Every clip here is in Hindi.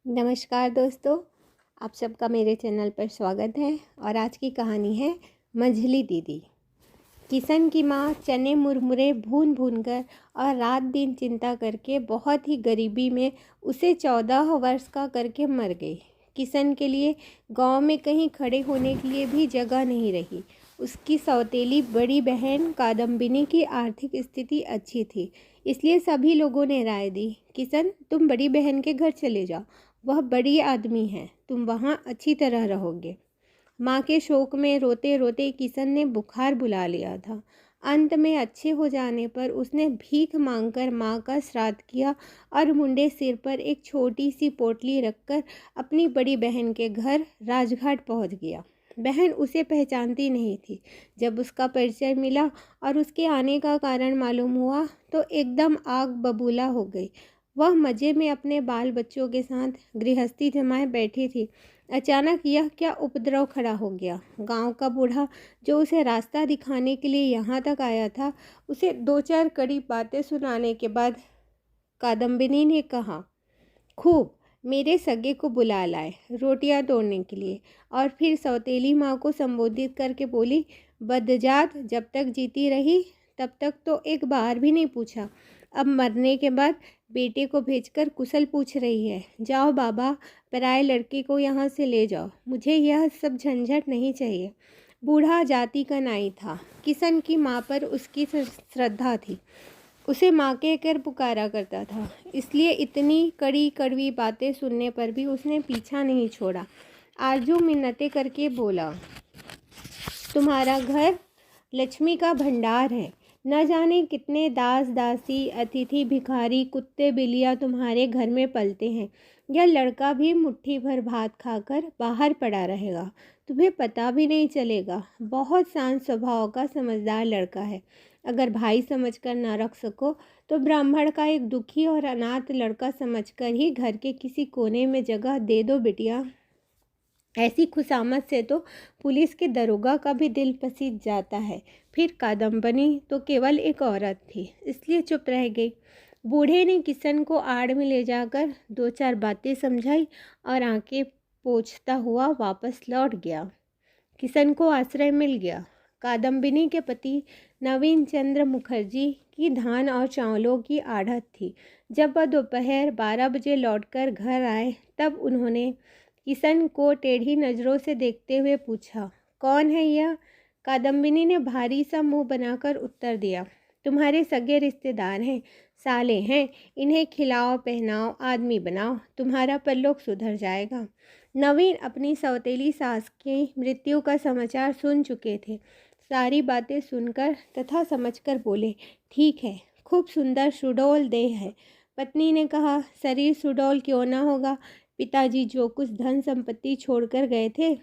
नमस्कार दोस्तों, आप सबका मेरे चैनल पर स्वागत है। और आज की कहानी है मंझली दीदी। किशन की माँ चने मुरमुरे भून भून कर और रात दिन चिंता करके बहुत ही गरीबी में उसे 14 वर्ष का करके मर गई। किशन के लिए गांव में कहीं खड़े होने के लिए भी जगह नहीं रही। उसकी सौतेली बड़ी बहन कादम्बिनी की आर्थिक स्थिति अच्छी थी, इसलिए सभी लोगों ने राय दी, किशन तुम बड़ी बहन के घर चले जाओ, वह बड़ी आदमी है, तुम वहाँ अच्छी तरह रहोगे। माँ के शोक में रोते रोते किशन ने बुखार बुला लिया था। अंत में अच्छे हो जाने पर उसने भीख मांगकर माँ का श्राद्ध किया और मुंडे सिर पर एक छोटी सी पोटली रखकर अपनी बड़ी बहन के घर राजघाट पहुँच गया। बहन उसे पहचानती नहीं थी। जब उसका परिचय मिला और उसके आने का कारण मालूम हुआ तो एकदम आग बबूला हो गई। वह मज़े में अपने बाल बच्चों के साथ गृहस्थी जमाए बैठी थी। अचानक यह क्या उपद्रव खड़ा हो गया। गांव का बूढ़ा जो उसे रास्ता दिखाने के लिए यहाँ तक आया था, उसे 2-4 कड़ी बातें सुनाने के बाद कादम्बिनी ने कहा, खूब, मेरे सगे को बुला लाए रोटियां तोड़ने के लिए। और फिर सौतेली माँ को संबोधित करके बोली, बदजात जब तक जीती रही तब तक तो एक बार भी नहीं पूछा, अब मरने के बाद बेटे को भेजकर कुशल पूछ रही है। जाओ बाबा, पराए लड़के को यहाँ से ले जाओ, मुझे यह सब झंझट नहीं चाहिए। बूढ़ा जाति का नाई था। किशन की माँ पर उसकी श्रद्धा थी, उसे माँ कहकर पुकारा करता था, इसलिए इतनी कड़ी कड़वी बातें सुनने पर भी उसने पीछा नहीं छोड़ा। आरजू मिन्नतें करके बोला, तुम्हारा घर लक्ष्मी का भंडार है, न जाने कितने दास दासी अतिथि भिखारी कुत्ते बिल्लियाँ तुम्हारे घर में पलते हैं। यह लड़का भी मुट्ठी भर भात खाकर बाहर पड़ा रहेगा, तुम्हें पता भी नहीं चलेगा। बहुत शांत स्वभाव का समझदार लड़का है। अगर भाई समझकर ना रख सको तो ब्राह्मण का एक दुखी और अनाथ लड़का समझकर ही घर के किसी कोने में जगह दे दो बिटिया। ऐसी खुशामद से तो पुलिस के दरोगा का भी दिल पसीज जाता है। फिर कादम्बिनी तो केवल एक औरत थी, इसलिए चुप रह गई। बूढ़े ने किशन को आड़ में ले जाकर 2-4 बातें समझाई और आंखें पोंछता हुआ वापस लौट गया। किशन को आश्रय मिल गया। कादम्बिनी के पति नवीन चंद्र मुखर्जी की धान और चावलों की आढ़त थी। जब वह दोपहर 12 बजे लौटकर घर आए तब उन्होंने किशन को टेढ़ी नज़रों से देखते हुए पूछा, कौन है यह? कादम्बिनी ने भारी सा मुंह बनाकर उत्तर दिया, तुम्हारे सगे रिश्तेदार हैं, साले हैं, इन्हें खिलाओ पहनाओ आदमी बनाओ, तुम्हारा परलोक सुधर जाएगा। नवीन अपनी सौतेली सास की मृत्यु का समाचार सुन चुके थे। सारी बातें सुनकर तथा समझकर बोले, ठीक है, खूब सुंदर सुडौल देह है। पत्नी ने कहा, शरीर सुडौल क्यों ना होगा, पिताजी जो कुछ धन संपत्ति छोड़कर गए थे,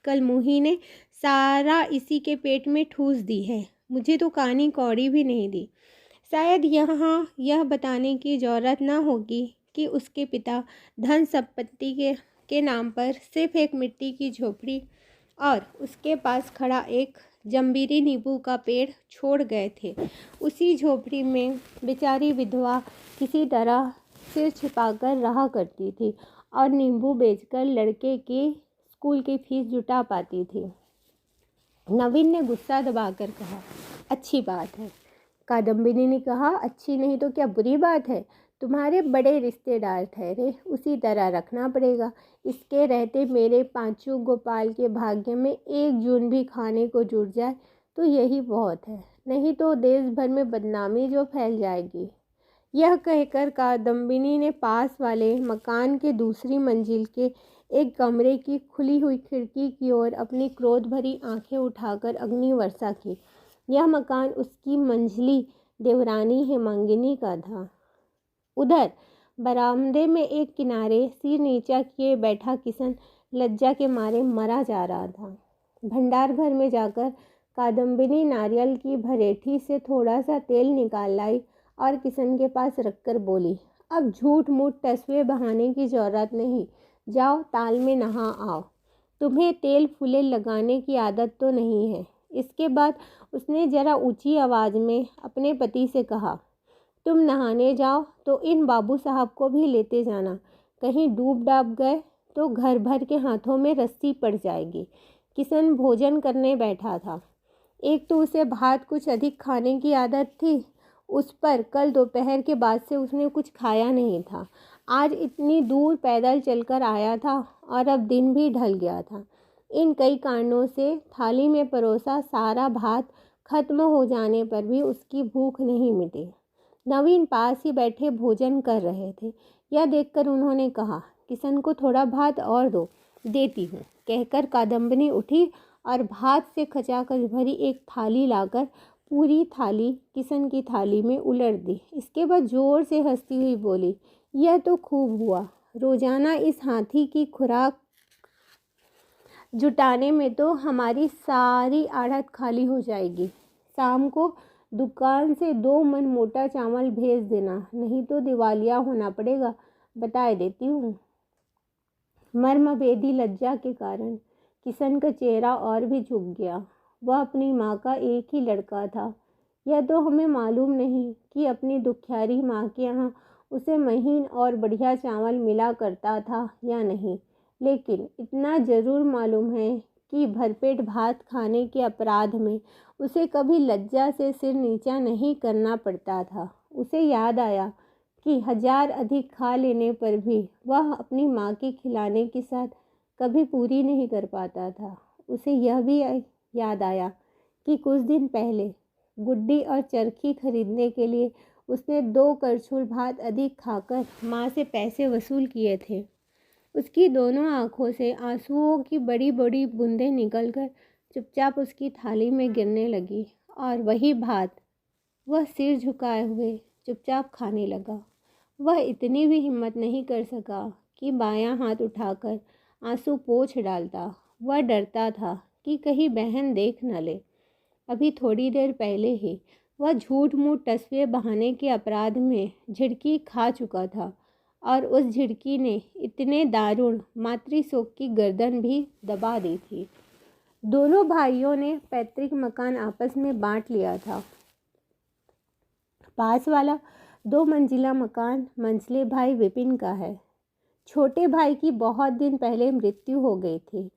कल मुही ने सारा इसी के पेट में ठूस दी है, मुझे तो कानी कौड़ी भी नहीं दी। शायद यहाँ यह बताने की जरूरत ना होगी कि उसके पिता धन संपत्ति के नाम पर सिर्फ एक मिट्टी की झोपड़ी और उसके पास खड़ा एक जंबीरी नींबू का पेड़ छोड़ गए थे। उसी झोपड़ी में बेचारी विधवा किसी तरह सिर छिपाकर रहा करती थी और नींबू बेचकर लड़के की स्कूल की फीस जुटा पाती थी। नवीन ने गुस्सा दबाकर कहा, अच्छी बात है। कादम्बिनी ने कहा, अच्छी नहीं तो क्या बुरी बात है, तुम्हारे बड़े रिश्तेदार ठहरे, उसी तरह रखना पड़ेगा। इसके रहते मेरे पांचू गोपाल के भाग्य में 1 जून भी खाने को जुट जाए तो यही बहुत है, नहीं तो देश भर में बदनामी जो फैल जाएगी। यह कहकर कादम्बिनी ने पास वाले मकान के दूसरी मंजिल के एक कमरे की खुली हुई खिड़की की ओर अपनी क्रोध भरी आंखें उठाकर अग्नि वर्षा की। यह मकान उसकी मंझली देवरानी हेमांगिनी का था। उधर बरामदे में एक किनारे सिर नीचा किए बैठा किशन लज्जा के मारे मरा जा रहा था। भंडार घर में जाकर कादम्बिनी नारियल की भरेठी से थोड़ा सा तेल निकाल लाई और किशन के पास रखकर बोली, अब झूठ मूठ तस्वीर बहाने की जरूरत नहीं, जाओ ताल में नहा आओ, तुम्हें तेल फूले लगाने की आदत तो नहीं है। इसके बाद उसने जरा ऊंची आवाज़ में अपने पति से कहा, तुम नहाने जाओ तो इन बाबू साहब को भी लेते जाना, कहीं डूब डाब गए तो घर भर के हाथों में रस्सी पड़ जाएगी। किशन भोजन करने बैठा था। एक तो उसे भात कुछ अधिक खाने की आदत थी, उस पर कल दोपहर के बाद से उसने कुछ खाया नहीं था। आज इतनी दूर पैदल चलकर आया था और अब दिन भी ढल गया था। इन कई कारणों से थाली में परोसा सारा भात खत्म हो जाने पर भी उसकी भूख नहीं मिटी। नवीन पास ही बैठे भोजन कर रहे थे। यह देखकर उन्होंने कहा, किशन को थोड़ा भात और दो, देती हूँ, कहकर कादम्बिनी उठी और भात से खचाखच भरी एक थाली लाकर पूरी थाली किशन की थाली में उलट दी। इसके बाद जोर से हंसती हुई बोली, यह तो खूब हुआ, रोजाना इस हाथी की खुराक जुटाने में तो हमारी सारी आढ़त खाली हो जाएगी। शाम को दुकान से 2 मन मोटा चावल भेज देना, नहीं तो दिवालिया होना पड़ेगा, बताए देती हूँ। मर्मभेदी लज्जा के कारण किशन का चेहरा और भी झुक गया। वह अपनी माँ का एक ही लड़का था। यह तो हमें मालूम नहीं कि अपनी दुखियारी माँ के यहाँ उसे महीन और बढ़िया चावल मिला करता था या नहीं, लेकिन इतना ज़रूर मालूम है कि भरपेट भात खाने के अपराध में उसे कभी लज्जा से सिर नीचा नहीं करना पड़ता था। उसे याद आया कि 1000 अधिक खा लेने पर भी वह अपनी माँ के खिलाने की साथ कभी पूरी नहीं कर पाता था। उसे यह भी याद आया कि कुछ दिन पहले गुड्डी और चरखी खरीदने के लिए उसने 2 करछुल भात अधिक खाकर माँ से पैसे वसूल किए थे। उसकी दोनों आंखों से आंसुओं की बड़ी बड़ी बूंदें निकलकर चुपचाप उसकी थाली में गिरने लगी और वही भात वह सिर झुकाए हुए चुपचाप खाने लगा। वह इतनी भी हिम्मत नहीं कर सका कि बायां हाथ उठाकर आंसू पोंछ डालता। वह डरता था कि कहीं बहन देख न ले। अभी थोड़ी देर पहले ही वह झूठ मूठ तस्वीर बहाने के अपराध में झिड़की खा चुका था और उस झिड़की ने इतने दारुण मातृशोक की गर्दन भी दबा दी थी। दोनों भाइयों ने पैतृक मकान आपस में बांट लिया था। पास वाला 2 मंजिला मकान मंझले भाई विपिन का है। छोटे भाई की बहुत दिन पहले मृत्यु हो गई थी।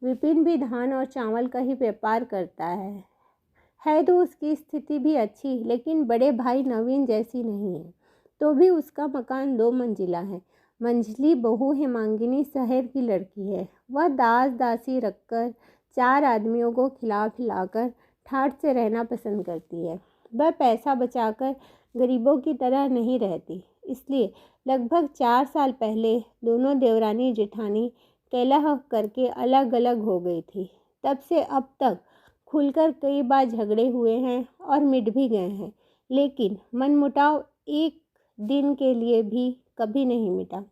विपिन भी धान और चावल का ही व्यापार करता है तो उसकी स्थिति भी अच्छी, लेकिन बड़े भाई नवीन जैसी नहीं है। तो भी उसका मकान 2 मंजिला है। मंझली बहू हेमांगिनी शहर की लड़की है। वह दास दासी रखकर 4 आदमियों को खिला खिलाकर ठाठ से रहना पसंद करती है। वह पैसा बचाकर गरीबों की तरह नहीं रहती। इसलिए लगभग 4 साल पहले दोनों देवरानी जेठानी कलह करके अलग अलग हो गई थी। तब से अब तक खुलकर कई बार झगड़े हुए हैं और मिट भी गए हैं, लेकिन मनमुटाव एक दिन के लिए भी कभी नहीं मिटा।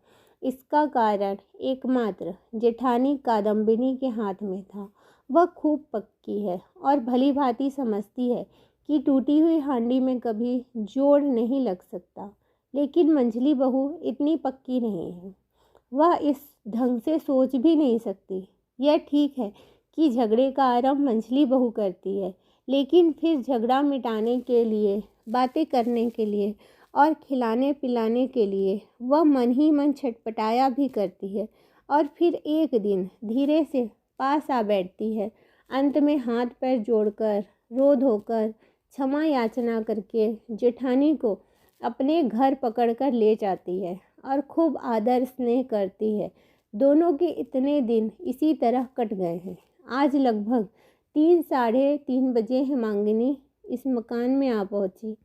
इसका कारण एकमात्र जेठानी कादम्बिनी के हाथ में था। वह खूब पक्की है और भली भांति समझती है कि टूटी हुई हांडी में कभी जोड़ नहीं लग सकता, लेकिन मंझली बहू इतनी पक्की नहीं है। वह इस ढंग से सोच भी नहीं सकती। यह ठीक है कि झगड़े का आरंभ मंझली बहू करती है, लेकिन फिर झगड़ा मिटाने के लिए, बातें करने के लिए और खिलाने पिलाने के लिए वह मन ही मन छटपटाया भी करती है और फिर एक दिन धीरे से पास आ बैठती है। अंत में हाथ पैर जोड़कर, रो धोकर, क्षमा याचना करके जेठानी को अपने घर पकड़कर ले जाती है और खूब आदर स्नेह करती है। दोनों के इतने दिन इसी तरह कट गए हैं। आज लगभग 3 साढ़े 3 बजे हेमांगिनी इस मकान में आ पहुंची।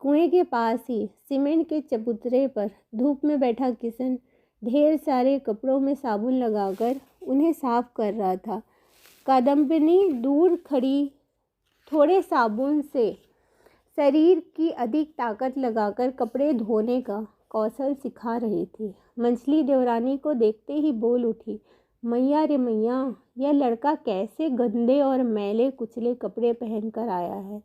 कुएं के पास ही सीमेंट के चबूतरे पर धूप में बैठा किशन ढेर सारे कपड़ों में साबुन लगाकर उन्हें साफ कर रहा था। कादम्बिनी दूर खड़ी थोड़े साबुन से शरीर की अधिक ताकत लगाकर कपड़े धोने का कौशल सिखा रही थी। मंझली देवरानी को देखते ही बोल उठी, मैया रे मैया, यह लड़का कैसे गंदे और मैले कुचले कपड़े पहनकर आया है।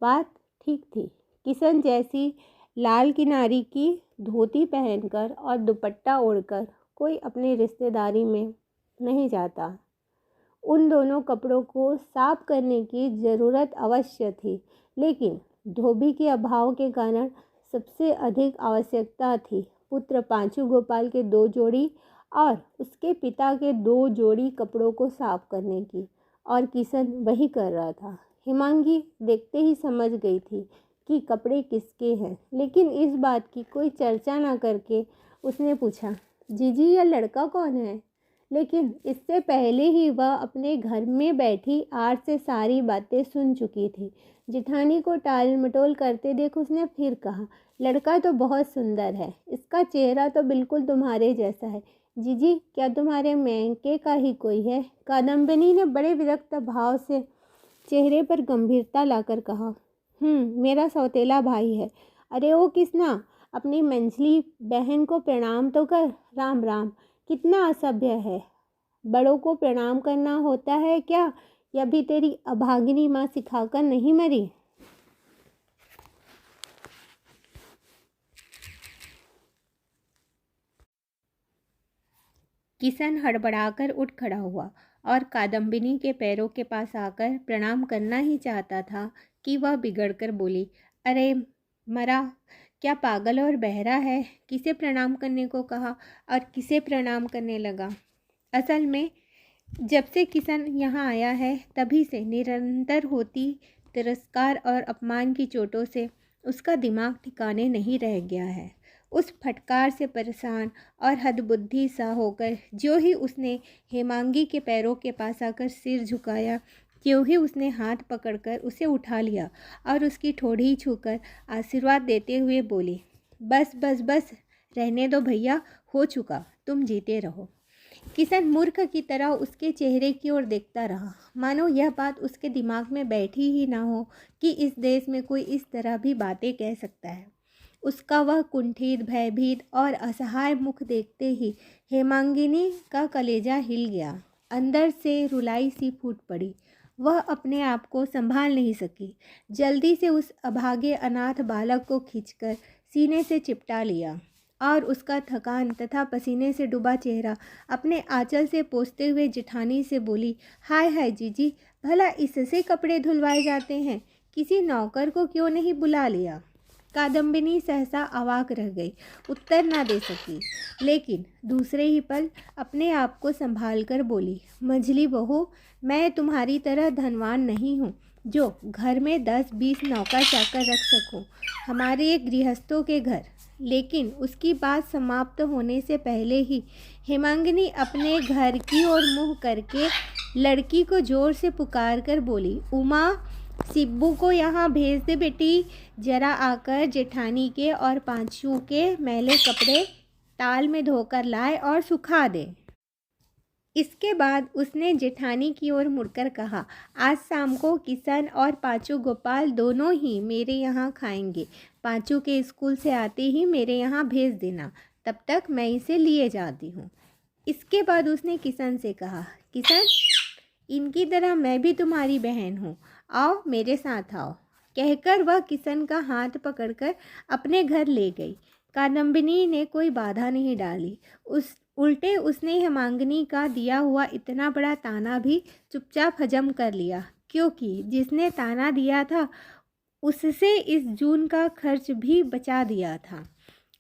बात ठीक थी। किशन जैसी लाल किनारी की धोती पहनकर और दुपट्टा ओढ़कर कोई अपनी रिश्तेदारी में नहीं जाता। उन दोनों कपड़ों को साफ करने की ज़रूरत अवश्य थी, लेकिन धोबी के अभाव के कारण सबसे अधिक आवश्यकता थी पुत्र पांचू गोपाल के 2 जोड़ी और उसके पिता के 2 जोड़ी कपड़ों को साफ करने की, और किशन वही कर रहा था। हेमांगी देखते ही समझ गई थी कि कपड़े किसके हैं, लेकिन इस बात की कोई चर्चा ना करके उसने पूछा, जीजी यह लड़का कौन है? लेकिन इससे पहले ही वह अपने घर में बैठी आर्ट से सारी बातें सुन चुकी थी। जिठानी को टाल मटोल करते देख उसने फिर कहा, लड़का तो बहुत सुंदर है, इसका चेहरा तो बिल्कुल तुम्हारे जैसा है। जीजी क्या तुम्हारे मैके का ही कोई है? कादम्बिनी ने बड़े विरक्त भाव से चेहरे पर गंभीरता लाकर कहा, मेरा सौतेला भाई है। अरे ओ किसना, अपनी मंझली बहन को प्रणाम तो कर। राम राम, कितना असभ्य है। बड़ों को प्रणाम करना होता है क्या? यह भी तेरी अभागिनी माँ सिखाकर नहीं मरी? किशन हड़बड़ाकर उठ खड़ा हुआ और कादम्बिनी के पैरों के पास आकर प्रणाम करना ही चाहता था कि वह बिगड़कर बोली, अरे मरा, क्या पागल और बहरा है? किसे प्रणाम करने को कहा और किसे प्रणाम करने लगा? असल में जब से किशन यहाँ आया है तभी से निरंतर होती तिरस्कार और अपमान की चोटों से उसका दिमाग ठिकाने नहीं रह गया है। उस फटकार से परेशान और हदबुद्धि सा होकर जो ही उसने हेमांगी के पैरों के पास आकर सिर झुकाया, त्यों ही उसने हाथ पकड़कर उसे उठा लिया और उसकी ठोड़ी छूकर आशीर्वाद देते हुए बोली, बस बस बस, रहने दो भैया, हो चुका, तुम जीते रहो। किशन मूर्ख की तरह उसके चेहरे की ओर देखता रहा, मानो यह बात उसके दिमाग में बैठी ही ना हो कि इस देश में कोई इस तरह भी बातें कह सकता है। उसका वह कुंठित, भयभीत और असहाय मुख देखते ही हेमांगिनी का कलेजा हिल गया। अंदर से रुलाई सी फूट पड़ी। वह अपने आप को संभाल नहीं सकी। जल्दी से उस अभागे अनाथ बालक को खींचकर सीने से चिपटा लिया और उसका थकान तथा पसीने से डूबा चेहरा अपने आंचल से पोंछते हुए जिठानी से बोली, हाय हाय जीजी, भला इससे कपड़े धुलवाए जाते हैं? किसी नौकर को क्यों नहीं बुला लिया? कादम्बिनी सहसा अवाक रह गई, उत्तर ना दे सकी, लेकिन दूसरे ही पल अपने आप को संभाल कर बोली, मंझली बहू, मैं तुम्हारी तरह धनवान नहीं हूँ जो घर में 10-20 नौकर चाकर रख सकूँ। हमारे एक गृहस्थों के घर। लेकिन उसकी बात समाप्त होने से पहले ही हेमांगिनी अपने घर की ओर मुँह करके लड़की को जोर से पुकार कर बोली, उमा, सिब्बू को यहाँ भेज दे बेटी, जरा आकर जेठानी के और पांचू के मैले कपड़े ताल में धोकर लाए और सुखा दे। इसके बाद उसने जेठानी की ओर मुड़कर कहा, आज शाम को किशन और पांचू गोपाल दोनों ही मेरे यहाँ खाएंगे। पांचू के स्कूल से आते ही मेरे यहाँ भेज देना, तब तक मैं इसे लिए जाती हूँ। इसके बाद उसने किशन से कहा, किशन, इनकी तरह मैं भी तुम्हारी बहन हूँ, आओ मेरे साथ आओ। कहकर वह किशन का हाथ पकड़कर अपने घर ले गई। कादम्बिनी ने कोई बाधा नहीं डाली। उल्टे उसने हेमांगिनी का दिया हुआ इतना बड़ा ताना भी चुपचाप हजम कर लिया, क्योंकि जिसने ताना दिया था उससे इस जून का खर्च भी बचा दिया था।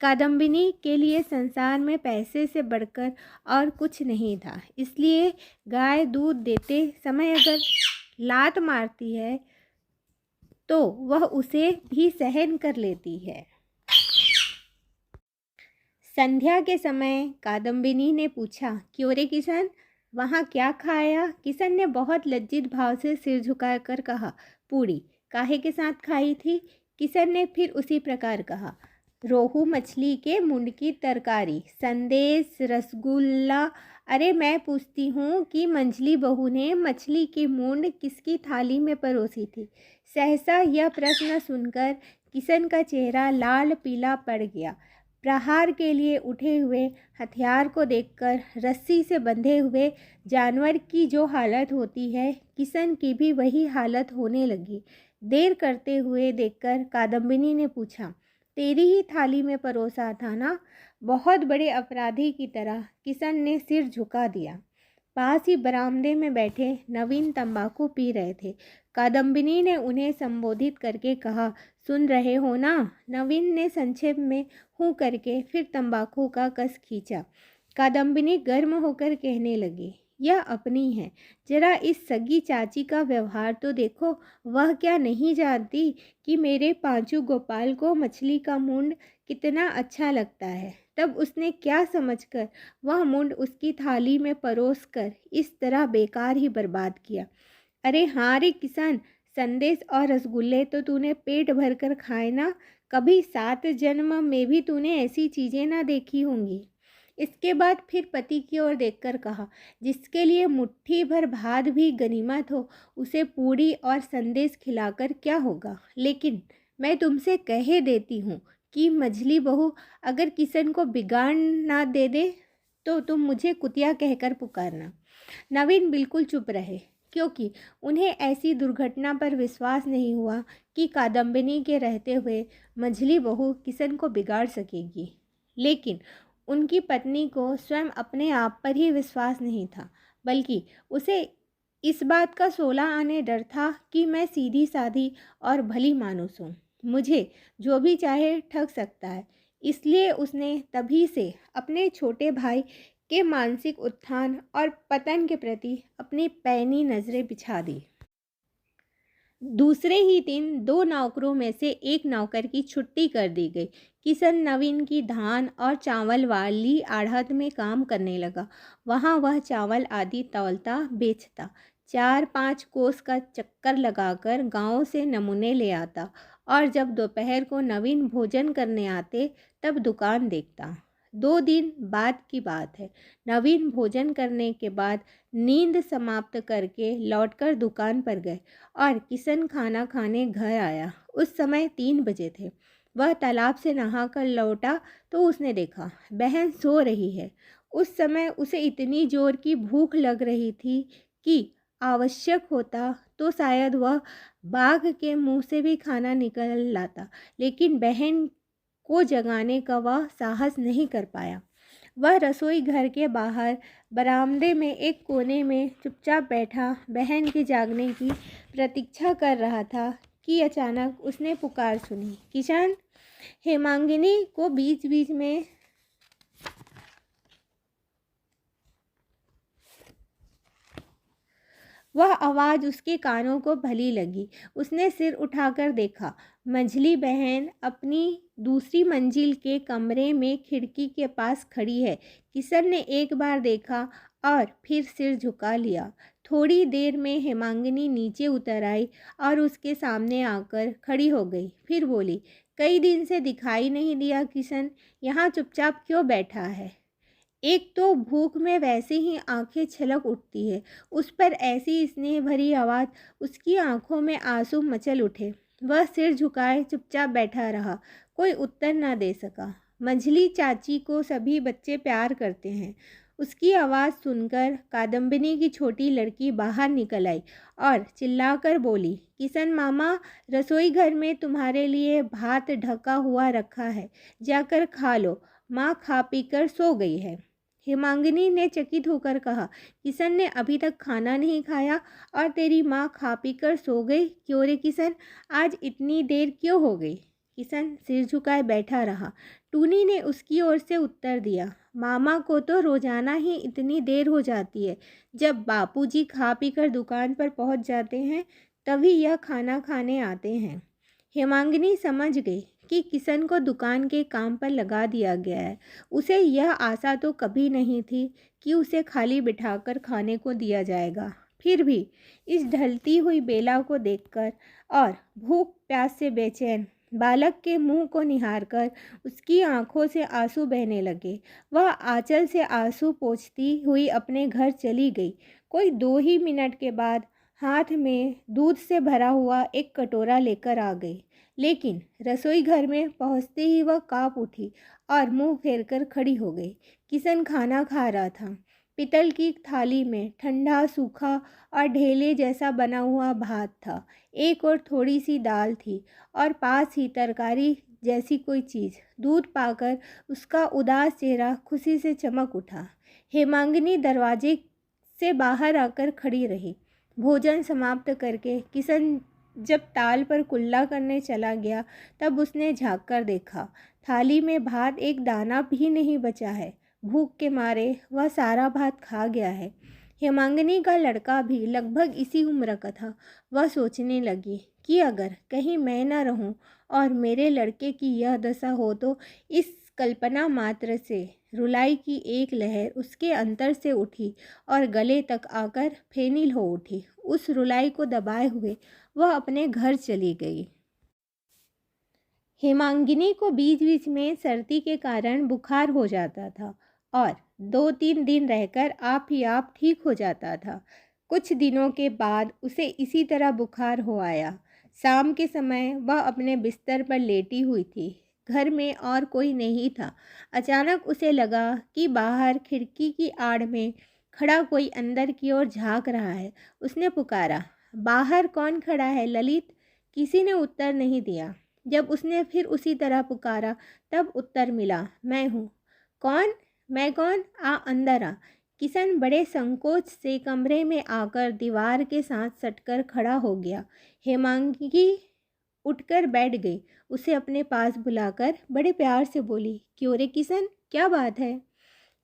कादम्बिनी के लिए संसार में पैसे से बढ़कर और कुछ नहीं था, इसलिए गाय दूध देते समय अगर लात मारती है तो वह उसे भी सहन कर लेती है। संध्या के समय कादम्बिनी ने पूछा, क्यों रे किशन, वहाँ क्या खाया? किशन ने बहुत लज्जित भाव से सिर झुकाकर कहा, पूड़ी। काहे के साथ खाई थी? किशन ने फिर उसी प्रकार कहा, रोहू मछली के मुंड की तरकारी, संदेश, रसगुल्ला। अरे मैं पूछती हूँ कि मंझली बहू ने मछली की मुंड किसकी थाली में परोसी थी? सहसा यह प्रश्न सुनकर किशन का चेहरा लाल पीला पड़ गया। प्रहार के लिए उठे हुए हथियार को देखकर रस्सी से बंधे हुए जानवर की जो हालत होती है, किशन की भी वही हालत होने लगी। देर करते हुए देखकर कादम्बिनी ने पूछा, तेरी ही थाली में परोसा था ना? बहुत बड़े अपराधी की तरह किशन ने सिर झुका दिया। पास ही बरामदे में बैठे नवीन तंबाकू पी रहे थे। कादम्बिनी ने उन्हें संबोधित करके कहा, सुन रहे हो ना? नवीन ने संक्षेप में हूँ करके फिर तंबाकू का कस खींचा। कादम्बिनी गर्म होकर कहने लगी, यह अपनी है, जरा इस सगी चाची का व्यवहार तो देखो। वह क्या नहीं जानती कि मेरे पांचू गोपाल को मछली का मुंड कितना अच्छा लगता है। तब उसने क्या समझकर वह मुंड उसकी थाली में परोस कर इस तरह बेकार ही बर्बाद किया। अरे हाँ रे किसान, संदेश और रसगुल्ले तो तूने पेट भर कर खाए ना। कभी 7 जन्म में भी तूने ऐसी चीज़ें ना देखी होंगी। इसके बाद फिर पति की ओर देखकर कहा, जिसके लिए मुट्ठी भर भात भी गनीमत हो, उसे पूड़ी और संदेश खिलाकर क्या होगा। लेकिन मैं तुमसे कहे देती हूँ कि मझली बहू अगर किशन को बिगाड़ ना दे तो तुम मुझे कुतिया कहकर पुकारना। नवीन बिल्कुल चुप रहे, क्योंकि उन्हें ऐसी दुर्घटना पर विश्वास नहीं हुआ कि कादम्बिनी के रहते हुए मझली बहू किशन को बिगाड़ सकेगी। लेकिन उनकी पत्नी को स्वयं अपने आप पर ही विश्वास नहीं था, बल्कि उसे इस बात का 16 आने डर था कि मैं सीधी साधी और भली मानुस हूँ, मुझे जो भी चाहे ठग सकता है। इसलिए उसने तभी से अपने छोटे भाई के मानसिक उत्थान और पतन के प्रति अपनी पैनी नज़रें बिछा दी। दूसरे ही दिन 2 नौकरों में से एक नौकर की छुट्टी कर दी गई। किशन नवीन की धान और चावल वाली आढ़त में काम करने लगा। वहाँ वह चावल आदि तौलता बेचता, 4-5 कोस का चक्कर लगाकर गांव से नमूने ले आता, और जब दोपहर को नवीन भोजन करने आते तब दुकान देखता। 2 दिन बाद की बात है। नवीन भोजन करने के बाद नींद समाप्त करके लौटकर दुकान पर गए और किशन खाना खाने घर आया। उस समय 3 बजे थे। वह तालाब से नहाकर लौटा तो उसने देखा बहन सो रही है। उस समय उसे इतनी जोर की भूख लग रही थी कि आवश्यक होता तो शायद वह बाघ के मुंह से भी खाना निकल लाता, लेकिन बहन को जगाने का वह साहस नहीं कर पाया। वह रसोई घर के बाहर बरामदे में एक कोने में चुपचाप बैठा बहन के जागने की प्रतीक्षा कर रहा था कि अचानक उसने पुकार सुनी, किशन। हेमांगिनी को बीच बीच में वह आवाज़ उसके कानों को भली लगी। उसने सिर उठाकर देखा। मंझली बहन अपनी दूसरी मंजिल के कमरे में खिड़की के पास खड़ी है। किशन ने एक बार देखा और फिर सिर झुका लिया। थोड़ी देर में हेमांगिनी नीचे उतर आई और उसके सामने आकर खड़ी हो गई। फिर बोली, कई दिन से दिखाई नहीं दिया किशन, यहाँ चुपचाप क्यों बैठा है? एक तो भूख में वैसे ही आंखें छलक उठती है, उस पर ऐसी स्नेह भरी आवाज़, उसकी आंखों में आंसू मचल उठे। वह सिर झुकाए चुपचाप बैठा रहा, कोई उत्तर न दे सका। मंझली चाची को सभी बच्चे प्यार करते हैं। उसकी आवाज़ सुनकर कादम्बिनी की छोटी लड़की बाहर निकल आई और चिल्लाकर बोली, किशन मामा, रसोई घर में तुम्हारे लिए भात ढका हुआ रखा है, जाकर खा लो। माँ खा पी कर सो गई है। हेमांगिनी ने चकित होकर कहा, किशन ने अभी तक खाना नहीं खाया और तेरी माँ खा पी कर सो गई? क्यों रे किशन, आज इतनी देर क्यों हो गई? किशन सिर झुकाए बैठा रहा। टूनी ने उसकी ओर से उत्तर दिया, मामा को तो रोजाना ही इतनी देर हो जाती है। जब बापूजी खा पी कर दुकान पर पहुंच जाते हैं तभी यह खाना खाने आते हैं। हेमांगिनी समझ गई कि किशन को दुकान के काम पर लगा दिया गया है। उसे यह आशा तो कभी नहीं थी कि उसे खाली बिठाकर खाने को दिया जाएगा। फिर भी इस ढलती हुई बेला को देखकर और भूख प्यास से बेचैन बालक के मुंह को निहारकर उसकी आंखों से आंसू बहने लगे। वह आंचल से आंसू पोंछती हुई अपने घर चली गई। कोई 2 ही मिनट के बाद हाथ में दूध से भरा हुआ एक कटोरा लेकर आ गई, लेकिन रसोई घर में पहुंचते ही वह काँप उठी और मुंह फेरकर खड़ी हो गई। किशन खाना खा रहा था। पितल की थाली में ठंडा सूखा और ढेले जैसा बना हुआ भात था। एक और थोड़ी सी दाल थी और पास ही तरकारी जैसी कोई चीज़। दूध पाकर उसका उदास चेहरा खुशी से चमक उठा। हेमांगिनी दरवाजे से बाहर आकर खड़ी रही। भोजन समाप्त करके किशन जब ताल पर कुल्ला करने चला गया तब उसने झाँक कर देखा, थाली में भात एक दाना भी नहीं बचा है। भूख के मारे वह सारा भात खा गया है। हेमांगिनी का लड़का भी लगभग इसी उम्र का था। वह सोचने लगी कि अगर कहीं मैं न रहूं और मेरे लड़के की यह दशा हो तो इस कल्पना मात्र से रुलाई की एक लहर उसके अंतर से उठी और गले तक आकर फेनिल हो उठी। उस रुलाई को दबाए हुए वह अपने घर चली गई। हेमांगिनी को बीच बीच में सर्दी के कारण बुखार हो जाता था और 2-3 दिन रहकर आप ही आप ठीक हो जाता था। कुछ दिनों के बाद उसे इसी तरह बुखार हो आया। शाम के समय वह अपने बिस्तर पर लेटी हुई थी। घर में और कोई नहीं था। अचानक उसे लगा कि बाहर खिड़की की आड़ में खड़ा कोई अंदर की ओर झांक रहा है। उसने पुकारा, बाहर कौन खड़ा है ललित? किसी ने उत्तर नहीं दिया। जब उसने फिर उसी तरह पुकारा तब उत्तर मिला, मैं हूँ। कौन? मैं कौन? आ अंदर आ। किशन बड़े संकोच से कमरे में आकर दीवार के साथ सटकर खड़ा हो गया। हेमांगी उठकर बैठ गई। उसे अपने पास बुलाकर बड़े प्यार से बोली, क्यों रे किशन, क्या बात है?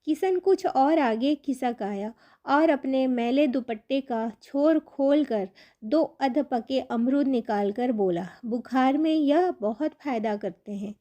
किशन कुछ और आगे खिसक आया और अपने मैले दुपट्टे का छोर खोलकर 2 अधपके अमरूद निकालकर बोला, बुखार में यह बहुत फ़ायदा करते हैं।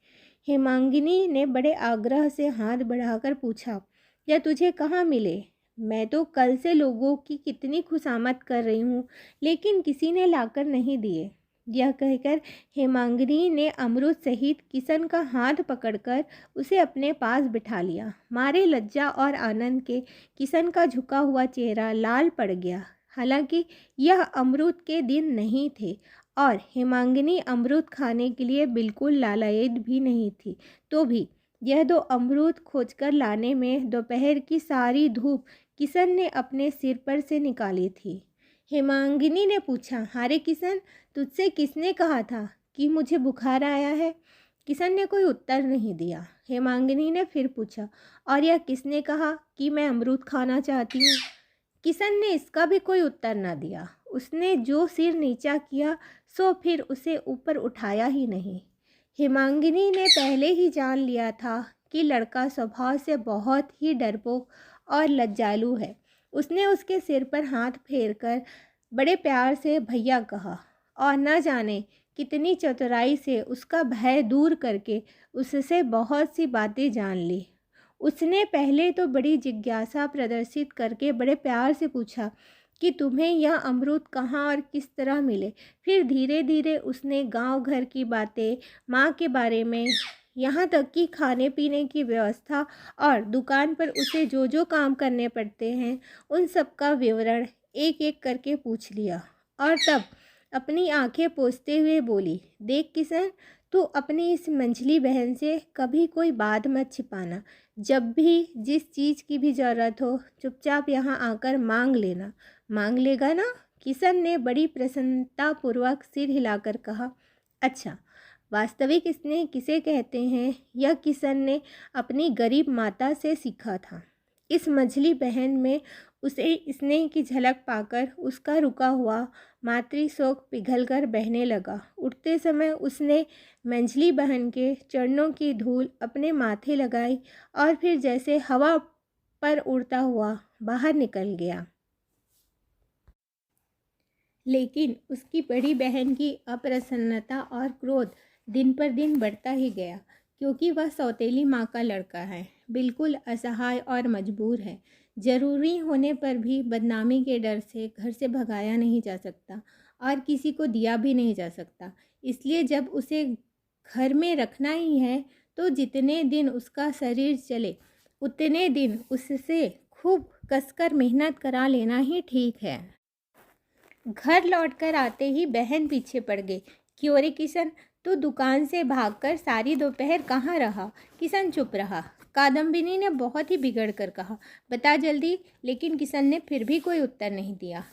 हेमांगिनी ने बड़े आग्रह से हाथ बढ़ाकर पूछा, यह तुझे कहाँ मिले? मैं तो कल से लोगों की कितनी खुशामद कर रही हूँ, लेकिन किसी ने लाकर नहीं दिए। यह कहकर हेमांगिनी ने अमरूद सहित किशन का हाथ पकड़कर उसे अपने पास बिठा लिया। मारे लज्जा और आनंद के किशन का झुका हुआ चेहरा लाल पड़ गया। हालांकि यह अमरूद के दिन नहीं थे और हेमांगिनी अमरूद खाने के लिए बिल्कुल लालायित भी नहीं थी, तो भी यह 2 अमरूद खोजकर लाने में दोपहर की सारी धूप किशन ने अपने सिर पर से निकाली थी। हेमांगिनी ने पूछा, हारे किशन, तुझसे किसने कहा था कि मुझे बुखार आया है? किशन ने कोई उत्तर नहीं दिया। हेमांगिनी ने फिर पूछा, और यह किसने कहा कि मैं अमरूद खाना चाहती हूँ? किशन ने इसका भी कोई उत्तर न दिया। उसने जो सिर नीचा किया सो फिर उसे ऊपर उठाया ही नहीं। हेमांगिनी ने पहले ही जान लिया था कि लड़का स्वभाव से बहुत ही डरपोक और लज्जालू है। उसने उसके सिर पर हाथ फेरकर बड़े प्यार से भैया कहा और न जाने कितनी चतुराई से उसका भय दूर करके उससे बहुत सी बातें जान ली। उसने पहले तो बड़ी जिज्ञासा प्रदर्शित करके बड़े प्यार से पूछा कि तुम्हें यह अमरूद कहाँ और किस तरह मिले। फिर धीरे धीरे उसने गांव घर की बातें, माँ के बारे में, यहाँ तक कि खाने पीने की व्यवस्था और दुकान पर उसे जो जो काम करने पड़ते हैं उन सब का विवरण एक एक करके पूछ लिया और तब अपनी आंखें पोंछते हुए बोली, देख किशन, तू अपनी इस मंझली बहन से कभी कोई बात मत छिपाना। जब भी जिस चीज़ की भी ज़रूरत हो चुपचाप यहाँ आकर मांग लेना। मांग लेगा ना? किशन ने बड़ी प्रसन्नतापूर्वक सिर हिलाकर कहा, अच्छा, वास्तविक स्नेह किसे कहते हैं यह किशन ने अपनी गरीब माता से सीखा था। इस मंझली बहन में उसे स्नेह की झलक पाकर उसका रुका हुआ मातृशोक पिघलकर बहने लगा। उठते समय उसने मंझली बहन के चरणों की धूल अपने माथे लगाई और फिर जैसे हवा पर उड़ता हुआ बाहर निकल गया। लेकिन उसकी बड़ी बहन की अप्रसन्नता और क्रोध दिन पर दिन बढ़ता ही गया, क्योंकि वह सौतेली माँ का लड़का है, बिल्कुल असहाय और मजबूर है। ज़रूरी होने पर भी बदनामी के डर से घर से भगाया नहीं जा सकता और किसी को दिया भी नहीं जा सकता। इसलिए जब उसे घर में रखना ही है तो जितने दिन उसका शरीर चले उतने दिन उससे खूब कसकर मेहनत करा लेना ही ठीक है। घर लौटकर आते ही बहन पीछे पड़ गई, क्यों रे किशन, तू दुकान से भागकर सारी दोपहर कहाँ रहा? किशन चुप रहा। कादम्बिनी ने बहुत ही बिगड़ कर कहा, बता जल्दी। लेकिन किशन ने फिर भी कोई उत्तर नहीं दिया।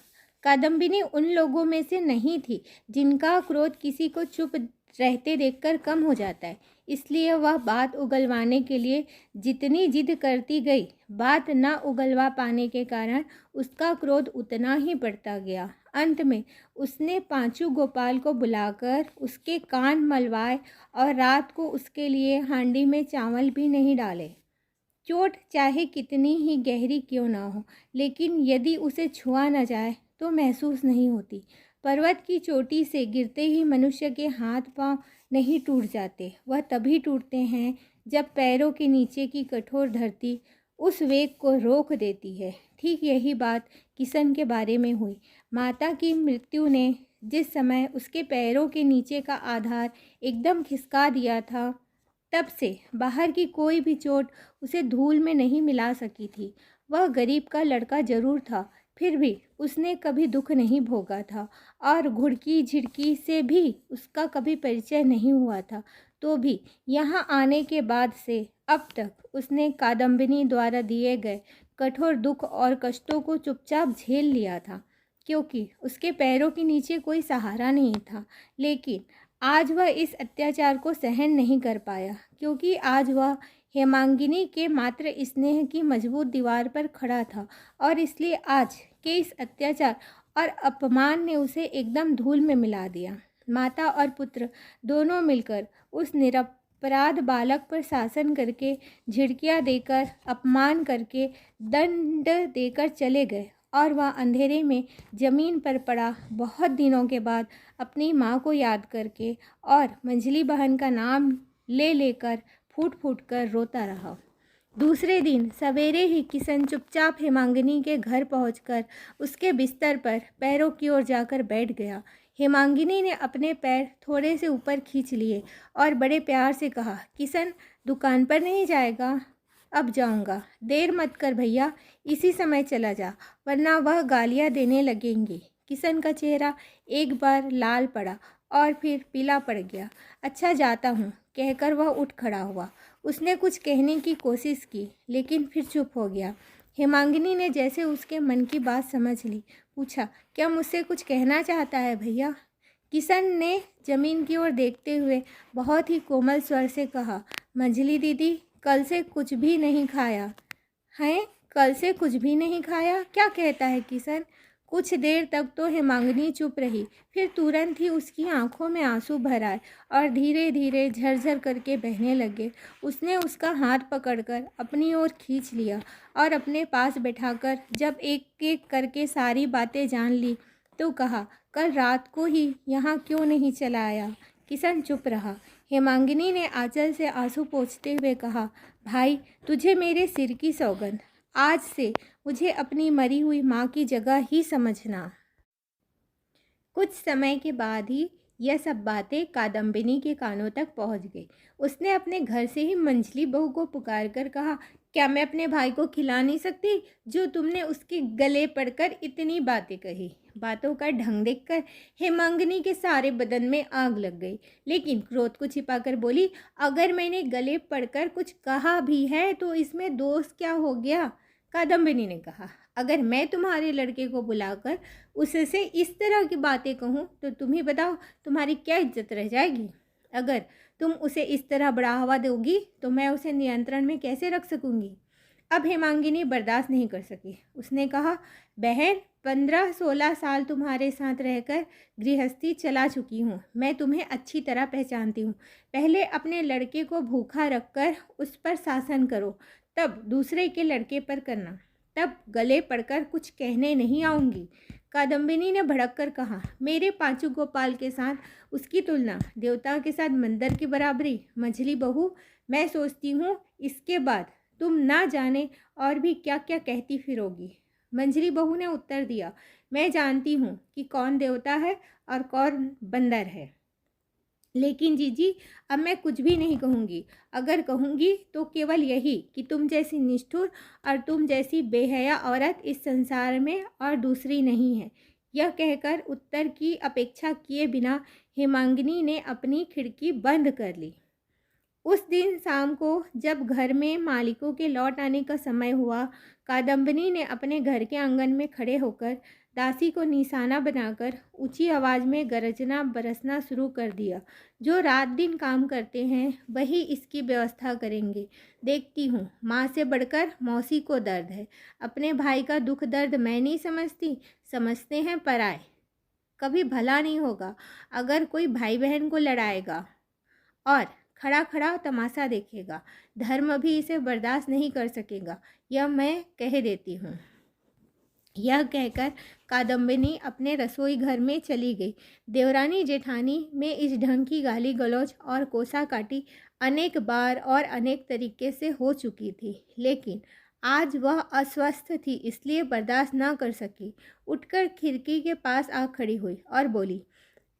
कादम्बिनी उन लोगों में से नहीं थी जिनका क्रोध किसी को चुप रहते देखकर कम हो जाता है। इसलिए वह बात उगलवाने के लिए जितनी जिद करती गई, बात न उगलवा पाने के कारण उसका क्रोध उतना ही बढ़ता गया। अंत में उसने पांचू गोपाल को बुलाकर उसके कान मलवाए और रात को उसके लिए हांडी में चावल भी नहीं डाले। चोट चाहे कितनी ही गहरी क्यों ना हो, लेकिन यदि उसे छुआ न जाए तो महसूस नहीं होती। पर्वत की चोटी से गिरते ही मनुष्य के हाथ पांव नहीं टूट जाते, वह तभी टूटते हैं जब पैरों के नीचे की कठोर धरती उस वेग को रोक देती है। ठीक यही बात किशन के बारे में हुई। माता की मृत्यु ने जिस समय उसके पैरों के नीचे का आधार एकदम खिसका दिया था, तब से बाहर की कोई भी चोट उसे धूल में नहीं मिला सकी थी। वह गरीब का लड़का जरूर था, फिर भी उसने कभी दुख नहीं भोगा था और घुड़की झिड़की से भी उसका कभी परिचय नहीं हुआ था। तो भी यहाँ आने के बाद से अब तक उसने कादम्बिनी द्वारा दिए गए कठोर दुख और कष्टों को चुपचाप झेल लिया था, क्योंकि उसके पैरों के नीचे कोई सहारा नहीं था। लेकिन आज वह इस अत्याचार को सहन नहीं कर पाया, क्योंकि आज वह हेमांगिनी के मात्र स्नेह की मजबूत दीवार पर खड़ा था और इसलिए आज के इस अत्याचार और अपमान ने उसे एकदम धूल में मिला दिया। माता और पुत्र दोनों मिलकर उस निरपराध बालक पर शासन करके, झिड़कियाँ देकर, अपमान करके, दंड देकर चले गए और वह अंधेरे में ज़मीन पर पड़ा बहुत दिनों के बाद अपनी माँ को याद करके और मंझली बहन का नाम ले लेकर फूट फूट कर रोता रहा। दूसरे दिन सवेरे ही किशन चुपचाप हेमांगिनी के घर पहुंचकर उसके बिस्तर पर पैरों की ओर जाकर बैठ गया। हेमांगिनी ने अपने पैर थोड़े से ऊपर खींच लिए और बड़े प्यार से कहा, किशन दुकान पर नहीं जाएगा? अब जाऊंगा, देर मत कर भैया, इसी समय चला जा, वरना वह गालियां देने लगेंगी। किशन का चेहरा एक बार लाल पड़ा और फिर पीला पड़ गया। अच्छा जाता हूँ, कहकर वह उठ खड़ा हुआ। उसने कुछ कहने की कोशिश की, लेकिन फिर चुप हो गया। हेमांगिनी ने जैसे उसके मन की बात समझ ली, पूछा, क्या मुझसे कुछ कहना चाहता है भैया? किशन ने जमीन की ओर देखते हुए बहुत ही कोमल स्वर से कहा, मंझली दीदी, कल से कुछ भी नहीं खाया है? कल से कुछ भी नहीं खाया? क्या कहता है किशन? कुछ देर तक तो हेमांगिनी चुप रही, फिर तुरंत ही उसकी आंखों में आंसू भर आए और धीरे धीरे झरझर करके बहने लगे। उसने उसका हाथ पकड़कर अपनी ओर खींच लिया और अपने पास बैठाकर जब एक एक करके सारी बातें जान ली तो कहा, कल रात को ही यहाँ क्यों नहीं चला आया? किशन चुप रहा। हेमांगिनी ने आंचल से आंसू पोंछते हुए कहा, भाई, तुझे मेरे सिर की सौगंध, आज से मुझे अपनी मरी हुई माँ की जगह ही समझना। कुछ समय के बाद ही यह सब बातें कादम्बिनी के कानों तक पहुँच गई। उसने अपने घर से ही मंझली बहू को पुकार कर कहा, क्या मैं अपने भाई को खिला नहीं सकती जो तुमने उसके गले पड़कर इतनी बातें कही? बातों का ढंग देखकर हेमांगिनी के सारे बदन में आग लग गई, लेकिन क्रोध को छिपाकर बोली, अगर मैंने गले पड़कर कुछ कहा भी है तो इसमें दोष क्या हो गया? कादम्बिनी ने कहा, अगर मैं तुम्हारे लड़के को बुलाकर उससे इस तरह की बातें कहूँ तो तुम ही बताओ तुम्हारी क्या इज्जत रह जाएगी? अगर तुम उसे इस तरह बढ़ावा दोगी तो मैं उसे नियंत्रण में कैसे रख सकूंगी? अब हेमांगिनी बर्दाश्त नहीं कर सकी। उसने कहा, बहन, 15-16 साल तुम्हारे साथ रहकर गृहस्थी चला चुकी हूँ, मैं तुम्हें अच्छी तरह पहचानती हूँ। पहले अपने लड़के को भूखा रखकर उस पर शासन करो, तब दूसरे के लड़के पर करना, तब गले पड़कर कुछ कहने नहीं आऊँगी। कादम्बिनी ने भड़क कर कहा, मेरे पांचू गोपाल के साथ उसकी तुलना, देवता के साथ मंदिर की बराबरी? मंझली बहू, मैं सोचती हूँ इसके बाद तुम ना जाने और भी क्या क्या कहती फिरोगी। मंझली बहू ने उत्तर दिया, मैं जानती हूँ कि कौन देवता है और कौन बंदर है, लेकिन जीजी, अब मैं कुछ भी नहीं कहूँगी। अगर कहूँगी तो केवल यही कि तुम जैसी निष्ठुर और तुम जैसी बेहया औरत इस संसार में और दूसरी नहीं है। यह कहकर उत्तर की अपेक्षा किए बिना हेमांगिनी ने अपनी खिड़की बंद कर ली। उस दिन शाम को जब घर में मालिकों के लौट आने का समय हुआ, कादम्बिनी ने अपने घर के आंगन में खड़े होकर दासी को निशाना बनाकर ऊंची आवाज़ में गरजना बरसना शुरू कर दिया। जो रात दिन काम करते हैं वही इसकी व्यवस्था करेंगे। देखती हूँ, माँ से बढ़कर मौसी को दर्द है। अपने भाई का दुख दर्द मैं नहीं समझती, समझते हैं पराए। कभी भला नहीं होगा अगर कोई भाई बहन को लड़ाएगा और खड़ा खड़ा तमाशा देखेगा। धर्म भी इसे बर्दाश्त नहीं कर सकेगा, यह मैं कह देती हूँ। यह कहकर कादम्बिनी अपने रसोई घर में चली गई। देवरानी जेठानी में इस ढंग की गाली गलौज और कोसा काटी अनेक बार और अनेक तरीके से हो चुकी थी, लेकिन आज वह अस्वस्थ थी, इसलिए बर्दाश्त न कर सकी। उठकर खिड़की के पास आ खड़ी हुई और बोली,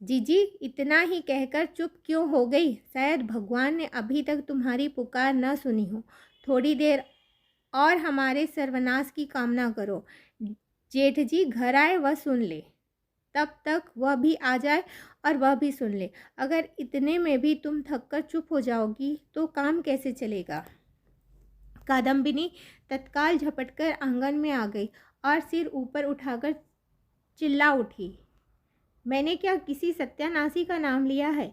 जीजी इतना ही कहकर चुप क्यों हो गई? शायद भगवान ने अभी तक तुम्हारी पुकार न सुनी हो। थोड़ी देर और हमारे सर्वनाश की कामना करो। जेठ जी घर आए वह सुन ले, तब तक वह भी आ जाए और वह भी सुन ले। अगर इतने में भी तुम थककर चुप हो जाओगी तो काम कैसे चलेगा? कादम्बिनी तत्काल झपटकर आंगन में आ गई और सिर ऊपर उठाकर चिल्ला उठी, मैंने क्या किसी सत्यानाशी का नाम लिया है?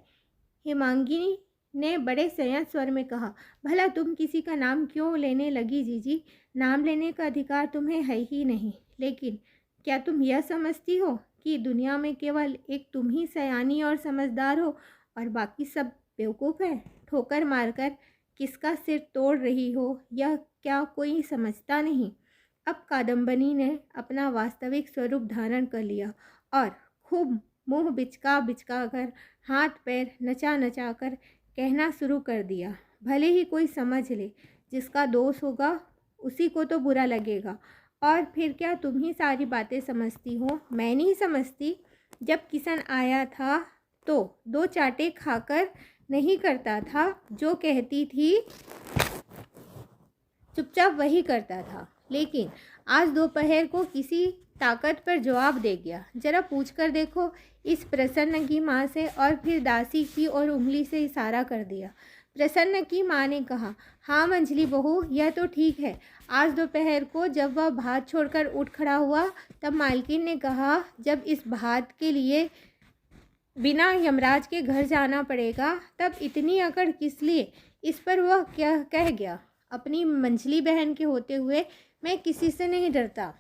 हेमांगिनी ने बड़े संयत स्वर में कहा, भला तुम किसी का नाम क्यों लेने लगी जीजी? नाम लेने का अधिकार तुम्हें है ही नहीं। लेकिन क्या तुम यह समझती हो कि दुनिया में केवल एक तुम ही सयानी और समझदार हो और बाकी सब बेवकूफ़ है? ठोकर मारकर किसका सिर तोड़ रही हो यह क्या कोई समझता नहीं? अब कादम्बिनी ने अपना वास्तविक स्वरूप धारण कर लिया और खूब मुंह बिचका बिचका कर, हाथ पैर नचा नचा कर कहना शुरू कर दिया, भले ही कोई समझ ले, जिसका दोष होगा उसी को तो बुरा लगेगा। और फिर क्या तुम ही सारी बातें समझती हो? मैं नहीं समझती। जब किशन आया था तो 2 चाटे खाकर नहीं करता था, जो कहती थी चुपचाप वही करता था, लेकिन आज दोपहर को किसी ताकत पर जवाब दे गया। जरा पूछ कर देखो इस प्रसन्न की माँ से। और फिर दासी की और उंगली से इशारा कर दिया। प्रसन्न की माँ ने कहा, हाँ मंझली बहू, यह तो ठीक है। आज दोपहर को जब वह भात छोड़कर उठ खड़ा हुआ तब मालकिन ने कहा, जब इस भात के लिए बिना यमराज के घर जाना पड़ेगा तब इतनी अकड़ किस लिए? इस पर वह क्या कह गया, अपनी मंझली बहन के होते हुए मैं किसी से नहीं डरता।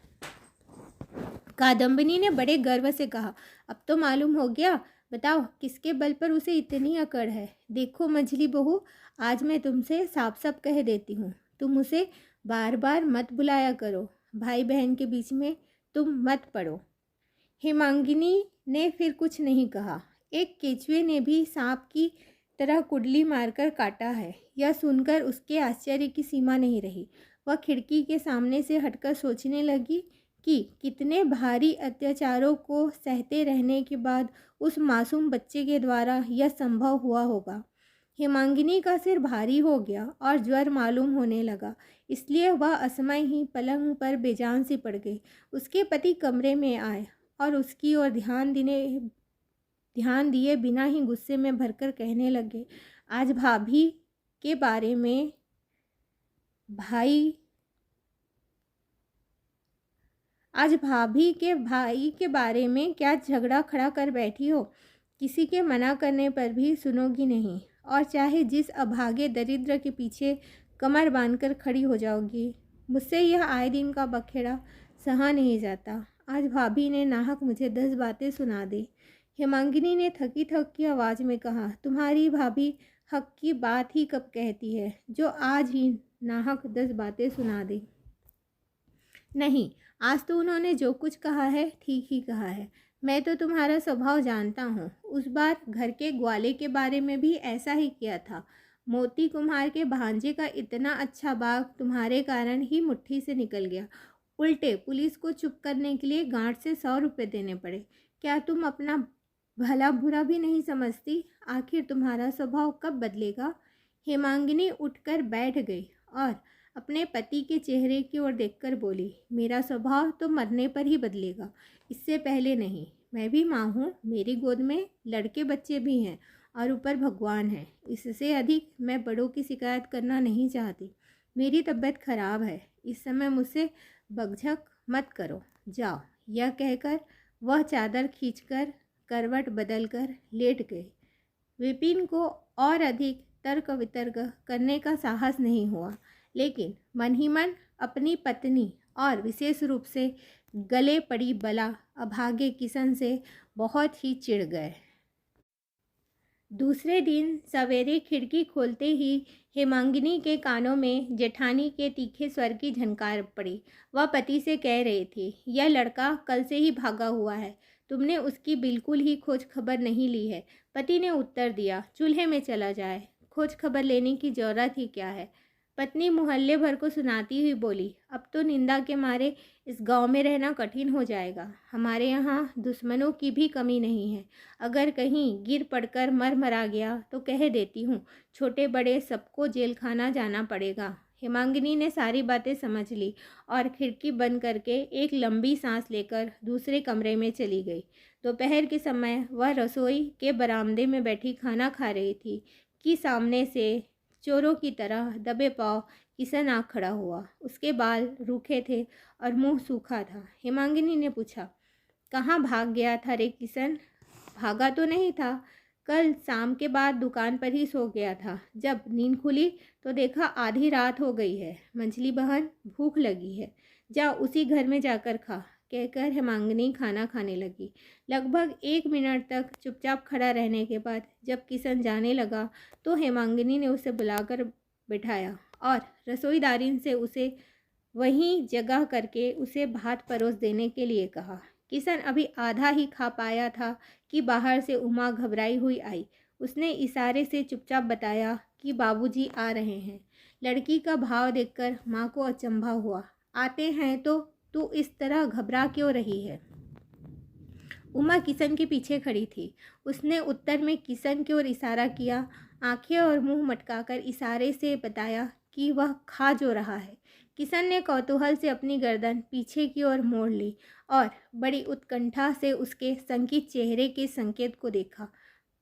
कादम्बिनी ने बड़े गर्व से कहा, अब तो मालूम हो गया। बताओ किसके बल पर उसे इतनी अकड़ है? देखो मंझली बहू, आज मैं तुमसे साफ साफ कह देती हूँ, तुम उसे बार बार मत बुलाया करो। भाई बहन के बीच में तुम मत पड़ो। हेमांगिनी ने फिर कुछ नहीं कहा। एक केचुए ने भी सांप की तरह कुंडली मारकर काटा है, यह सुनकर उसके आश्चर्य की सीमा नहीं रही। वह खिड़की के सामने से हटकर सोचने लगी कि कितने भारी अत्याचारों को सहते रहने के बाद उस मासूम बच्चे के द्वारा यह संभव हुआ होगा। हेमांगिनी का सिर भारी हो गया और ज्वर मालूम होने लगा, इसलिए वह असमय ही पलंग पर बेजान सी पड़ गई। उसके पति कमरे में आए और उसकी ओर ध्यान दिए बिना ही गुस्से में भरकर कहने लगे, आज भाभी के भाई के बारे में क्या झगड़ा खड़ा कर बैठी हो? किसी के मना करने पर भी सुनोगी नहीं, और चाहे जिस अभागे दरिद्र के पीछे कमर बांधकर खड़ी हो जाओगी। मुझसे यह आए दिन का बखेड़ा सहा नहीं जाता। आज भाभी ने नाहक मुझे 10 बातें सुना दी। हेमांगिनी ने थकी थकी आवाज़ में कहा, तुम्हारी भाभी हक की बात ही कब कहती है, जो आज ही नाहक 10 बातें सुना दी? नहीं, आज तो उन्होंने जो कुछ कहा है ठीक ही कहा है। मैं तो तुम्हारा स्वभाव जानता हूँ। उस बार घर के ग्वाले के बारे में भी ऐसा ही किया था। मोती कुम्हार के भांजे का इतना अच्छा बाग तुम्हारे कारण ही मुट्ठी से निकल गया। उल्टे पुलिस को चुप करने के लिए गांठ से 100 रुपये देने पड़े। क्या तुम अपना भला बुरा भी नहीं समझती? आखिर तुम्हारा स्वभाव कब बदलेगा? हेमांगिनी उठकर बैठ गई और अपने पति के चेहरे की ओर देखकर बोली, मेरा स्वभाव तो मरने पर ही बदलेगा, इससे पहले नहीं। मैं भी माँ हूँ, मेरी गोद में लड़के बच्चे भी हैं और ऊपर भगवान है। इससे अधिक मैं बड़ों की शिकायत करना नहीं चाहती। मेरी तबीयत खराब है, इस समय मुझसे बकझक मत करो। जाओ, यह कहकर वह चादर खींचकर करवट बदलकर लेट गए। विपिन को और अधिक तर्क वितर्क करने का साहस नहीं हुआ, लेकिन मन ही मन अपनी पत्नी और विशेष रूप से गले पड़ी बला अभागे किशन से बहुत ही चिढ़ गए। दूसरे दिन सवेरे खिड़की खोलते ही हेमांगिनी के कानों में जेठानी के तीखे स्वर की झनकार पड़ी। वह पति से कह रही थी, यह लड़का कल से ही भागा हुआ है, तुमने उसकी बिल्कुल ही खोज खबर नहीं ली है। पति ने उत्तर दिया, चूल्हे में चला जाए, खोज खबर लेने की जरूरत ही क्या है। पत्नी मोहल्ले भर को सुनाती हुई बोली, अब तो निंदा के मारे इस गांव में रहना कठिन हो जाएगा। हमारे यहाँ दुश्मनों की भी कमी नहीं है। अगर कहीं गिर पड़कर मर मरा गया तो कह देती हूँ, छोटे बड़े सबको जेल खाना जाना पड़ेगा। हेमांगिनी ने सारी बातें समझ ली और खिड़की बंद करके एक लंबी सांस लेकर दूसरे कमरे में चली गई। दोपहर के समय वह रसोई के बरामदे में बैठी खाना खा रही थी कि सामने से चोरों की तरह दबे पांव किशन आ खड़ा हुआ। उसके बाल रूखे थे और मुंह सूखा था। हेमांगिनी ने पूछा, कहाँ भाग गया था रे किशन? भागा तो नहीं था, कल शाम के बाद दुकान पर ही सो गया था। जब नींद खुली तो देखा आधी रात हो गई है। मंझली बहन, भूख लगी है, जा उसी घर में जाकर खा, कहकर हेमांगिनी खाना खाने लगी। लगभग 1 मिनट तक चुपचाप खड़ा रहने के बाद जब किशन जाने लगा तो हेमांगिनी ने उसे बुलाकर बिठाया और रसोईदारिन से उसे वहीं जगह करके उसे भात परोस देने के लिए कहा। किशन अभी आधा ही खा पाया था कि बाहर से उमा घबराई हुई आई। उसने इशारे से चुपचाप बताया कि बाबूजी आ रहे हैं। लड़की का भाव देखकर माँ को अचंभा हुआ। आते हैं तो तू इस तरह घबरा क्यों रही है? उमा किशन के पीछे खड़ी थी। उसने उत्तर में किशन की ओर इशारा किया, आंखें और मुंह मटकाकर इशारे से बताया कि वह खा जो रहा है। किशन ने कौतूहल से अपनी गर्दन पीछे की ओर मोड़ ली और बड़ी उत्कंठा से उसके संकित चेहरे के संकेत को देखा।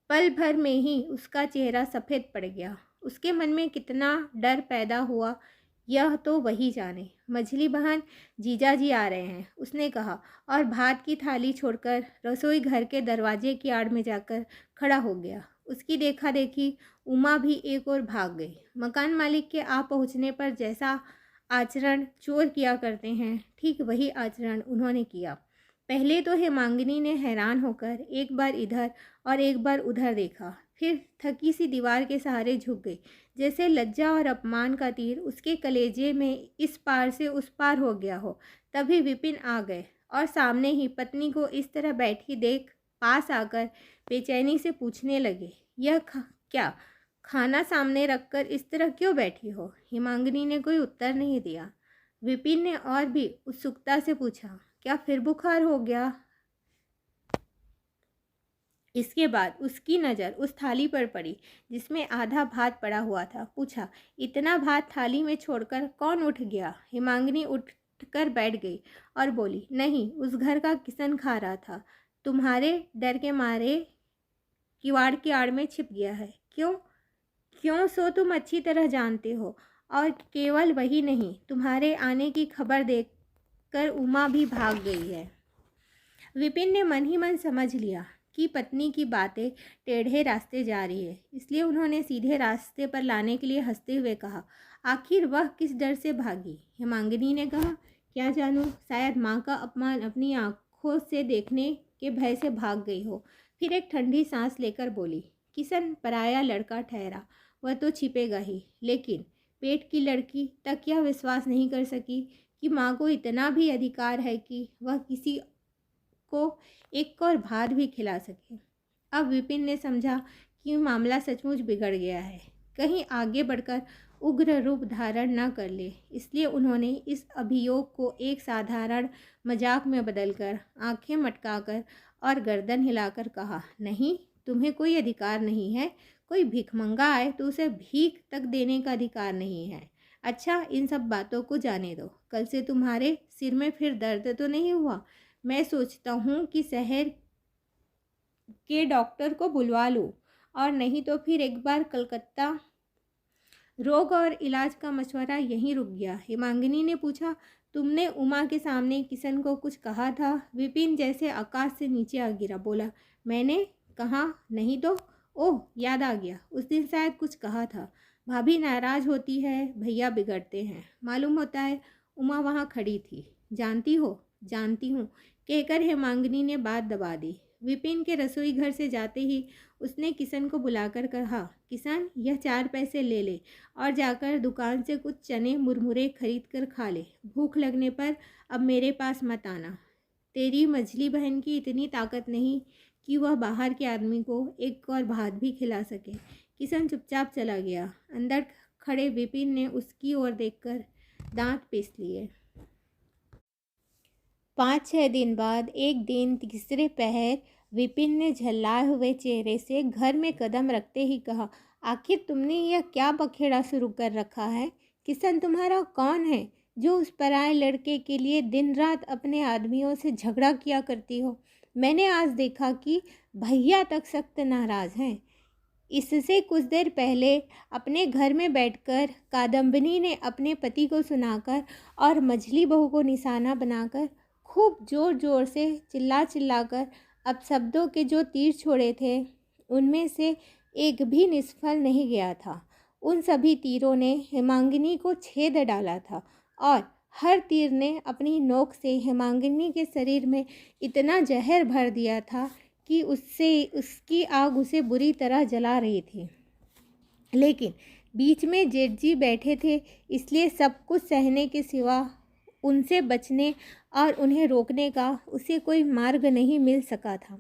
पल भर में ही उसका चेहरा सफ़ेद पड़ गया। उसके मन में कितना डर पैदा हुआ यह तो वही जाने। मझली बहन, जीजाजी आ रहे हैं, उसने कहा और भात की थाली छोड़कर रसोई घर के दरवाजे की आड़ में जाकर खड़ा हो गया। उसकी देखा देखी उमा भी एक ओर भाग गई। मकान मालिक के आ पहुँचने पर जैसा आचरण चोर किया करते हैं, ठीक वही आचरण उन्होंने किया। पहले तो हेमांगिनी ने हैरान होकर एक बार इधर और एक बार उधर देखा, फिर थकी सी दीवार के सहारे झुक गई, जैसे लज्जा और अपमान का तीर उसके कलेजे में इस पार से उस पार हो गया हो। तभी विपिन आ गए और सामने ही पत्नी को इस तरह बैठी देख पास आकर बेचैनी से पूछने लगे, यह क्या खाना सामने रखकर इस तरह क्यों बैठी हो? हेमांगिनी ने कोई उत्तर नहीं दिया। विपिन ने और भी उत्सुकता से पूछा, क्या फिर बुखार हो गया? इसके बाद उसकी नज़र उस थाली पर पड़ी जिसमें आधा भात पड़ा हुआ था। पूछा, इतना भात थाली में छोड़कर कौन उठ गया? हेमांगिनी उठकर बैठ गई और बोली, नहीं, उस घर का किशन खा रहा था, तुम्हारे डर के मारे किवाड़ की आड़ में छिप गया है। क्यों क्यों? सो तुम अच्छी तरह जानते हो। और केवल वही नहीं, तुम्हारे आने की खबर देखकर उमा भी भाग गई है। विपिन ने मन ही मन समझ लिया कि पत्नी की बातें टेढ़े रास्ते जा रही है, इसलिए उन्होंने सीधे रास्ते पर लाने के लिए हंसते हुए कहा, आखिर वह किस डर से भागी? हेमांगिनी ने कहा, क्या जानूं, शायद माँ का अपमान अपनी आंखों से देखने के भय से भाग गई हो। फिर एक ठंडी सांस लेकर बोली, किशन पराया लड़का ठहरा, वह तो छिपेगा ही, लेकिन पेट की लड़की तक यह विश्वास नहीं कर सकी कि माँ को इतना भी अधिकार है कि वह किसी को एक और भात भी खिला सके। अब विपिन ने समझा कि मामला सचमुच बिगड़ गया है, कहीं आगे बढ़कर उग्र रूप धारण न कर ले, इसलिए उन्होंने इस अभियोग को एक साधारण मजाक में बदलकर आंखें मटकाकर और गर्दन हिलाकर कहा, नहीं, तुम्हें कोई अधिकार नहीं है। कोई भिखमंगा आए तो उसे भीख तक देने का अधिकार नहीं है। अच्छा, इन सब बातों को जाने दो। कल से तुम्हारे सिर में फिर दर्द तो नहीं हुआ? मैं सोचता हूँ कि शहर के डॉक्टर को बुलवा लूँ, और नहीं तो फिर एक बार कलकत्ता रोग और इलाज का मशवरा यहीं रुक गया। हेमांगिनी ने पूछा, तुमने उमा के सामने किशन को कुछ कहा था? विपिन जैसे आकाश से नीचे आ गिरा। बोला, मैंने कहा नहीं तो। ओह, याद आ गया, उस दिन शायद कुछ कहा था। भाभी नाराज होती है, भैया बिगड़ते हैं। मालूम होता है उमा वहाँ खड़ी थी। जानती हो? जानती हूँ, कहकर हेमांगिनी ने बात दबा दी। विपिन के रसोई घर से जाते ही उसने किशन को बुलाकर कहा, किशन, यह 4 पैसे ले ले और जाकर दुकान से कुछ चने मुरमुरे खरीद कर खा ले। भूख लगने पर अब मेरे पास मत आना। तेरी मझली बहन की इतनी ताकत नहीं कि वह बाहर के आदमी को एक और भात भी खिला सके। किशन चुपचाप चला गया। अंदर खड़े विपिन ने उसकी ओर देखकर दांत पीस लिए। 5-6 दिन बाद एक दिन तीसरे पहर विपिन ने झल्लाए हुए चेहरे से घर में कदम रखते ही कहा, आखिर तुमने यह क्या बखेड़ा शुरू कर रखा है? किशन तुम्हारा कौन है जो उस पराए लड़के के लिए दिन रात अपने आदमियों से झगड़ा किया करती हो? मैंने आज देखा कि भैया तक सख्त नाराज़ हैं। इससे कुछ देर पहले अपने घर में बैठकर कादम्बिनी ने अपने पति को सुनाकर और मझली बहू को निशाना बनाकर खूब ज़ोर ज़ोर से चिल्लाकर अपशब्दों के जो तीर छोड़े थे उनमें से एक भी निष्फल नहीं गया था। उन सभी तीरों ने हेमांगिनी को छेद डाला था और हर तीर ने अपनी नोक से हेमांगिनी के शरीर में इतना जहर भर दिया था कि उसकी आग उसे बुरी तरह जला रही थी। लेकिन बीच में जेठ जी बैठे थे, इसलिए सब कुछ सहने के सिवा उनसे बचने और उन्हें रोकने का उसे कोई मार्ग नहीं मिल सका था।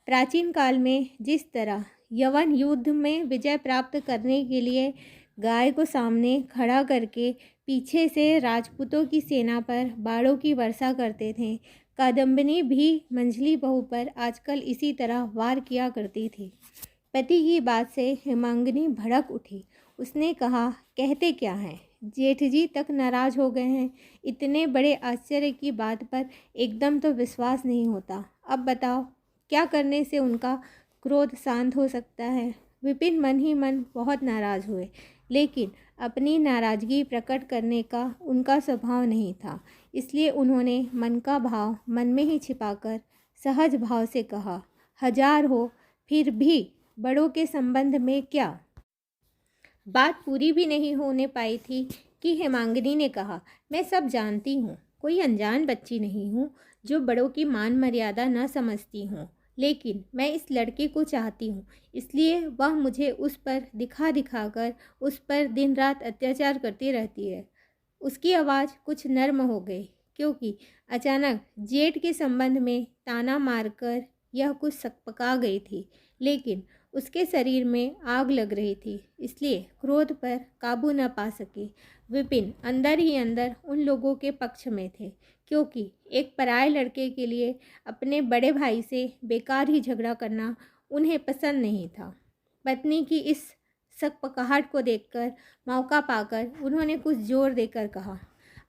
प्राचीन काल में जिस तरह यवन युद्ध में विजय प्राप्त करने के लिए गाय को सामने खड़ा करके पीछे से राजपूतों की सेना पर बाणों की वर्षा करते थे, कादम्बिनी भी मंझली बहू पर आजकल इसी तरह वार किया करती थी। पति की बात से हेमांगिनी भड़क उठी। उसने कहा, कहते क्या हैं? जेठ जी तक नाराज़ हो गए हैं। इतने बड़े आश्चर्य की बात पर एकदम तो विश्वास नहीं होता। अब बताओ, क्या करने से उनका क्रोध शांत हो सकता है? विपिन मन ही मन बहुत नाराज़ हुए, लेकिन अपनी नाराज़गी प्रकट करने का उनका स्वभाव नहीं था, इसलिए उन्होंने मन का भाव मन में ही छिपाकर सहज भाव से कहा, 1000 हो, फिर भी बड़ों के संबंध में क्या? बात पूरी भी नहीं होने पाई थी कि हेमांगिनी ने कहा, मैं सब जानती हूँ, कोई अनजान बच्ची नहीं हूँ जो बड़ों की मान मर्यादा न समझती हूँ, लेकिन मैं इस लड़के को चाहती हूँ, इसलिए वह मुझे उस पर दिखा कर उस पर दिन रात अत्याचार करती रहती है। उसकी आवाज़ कुछ नर्म हो गई, क्योंकि अचानक जेठ के संबंध में ताना मारकर यह कुछ सकपका गई थी, लेकिन उसके शरीर में आग लग रही थी, इसलिए क्रोध पर काबू न पा सके। विपिन अंदर ही अंदर उन लोगों के पक्ष में थे, क्योंकि एक पराये लड़के के लिए अपने बड़े भाई से बेकार ही झगड़ा करना उन्हें पसंद नहीं था। पत्नी की इस सकपकाहट को देखकर मौका पाकर उन्होंने कुछ जोर देकर कहा,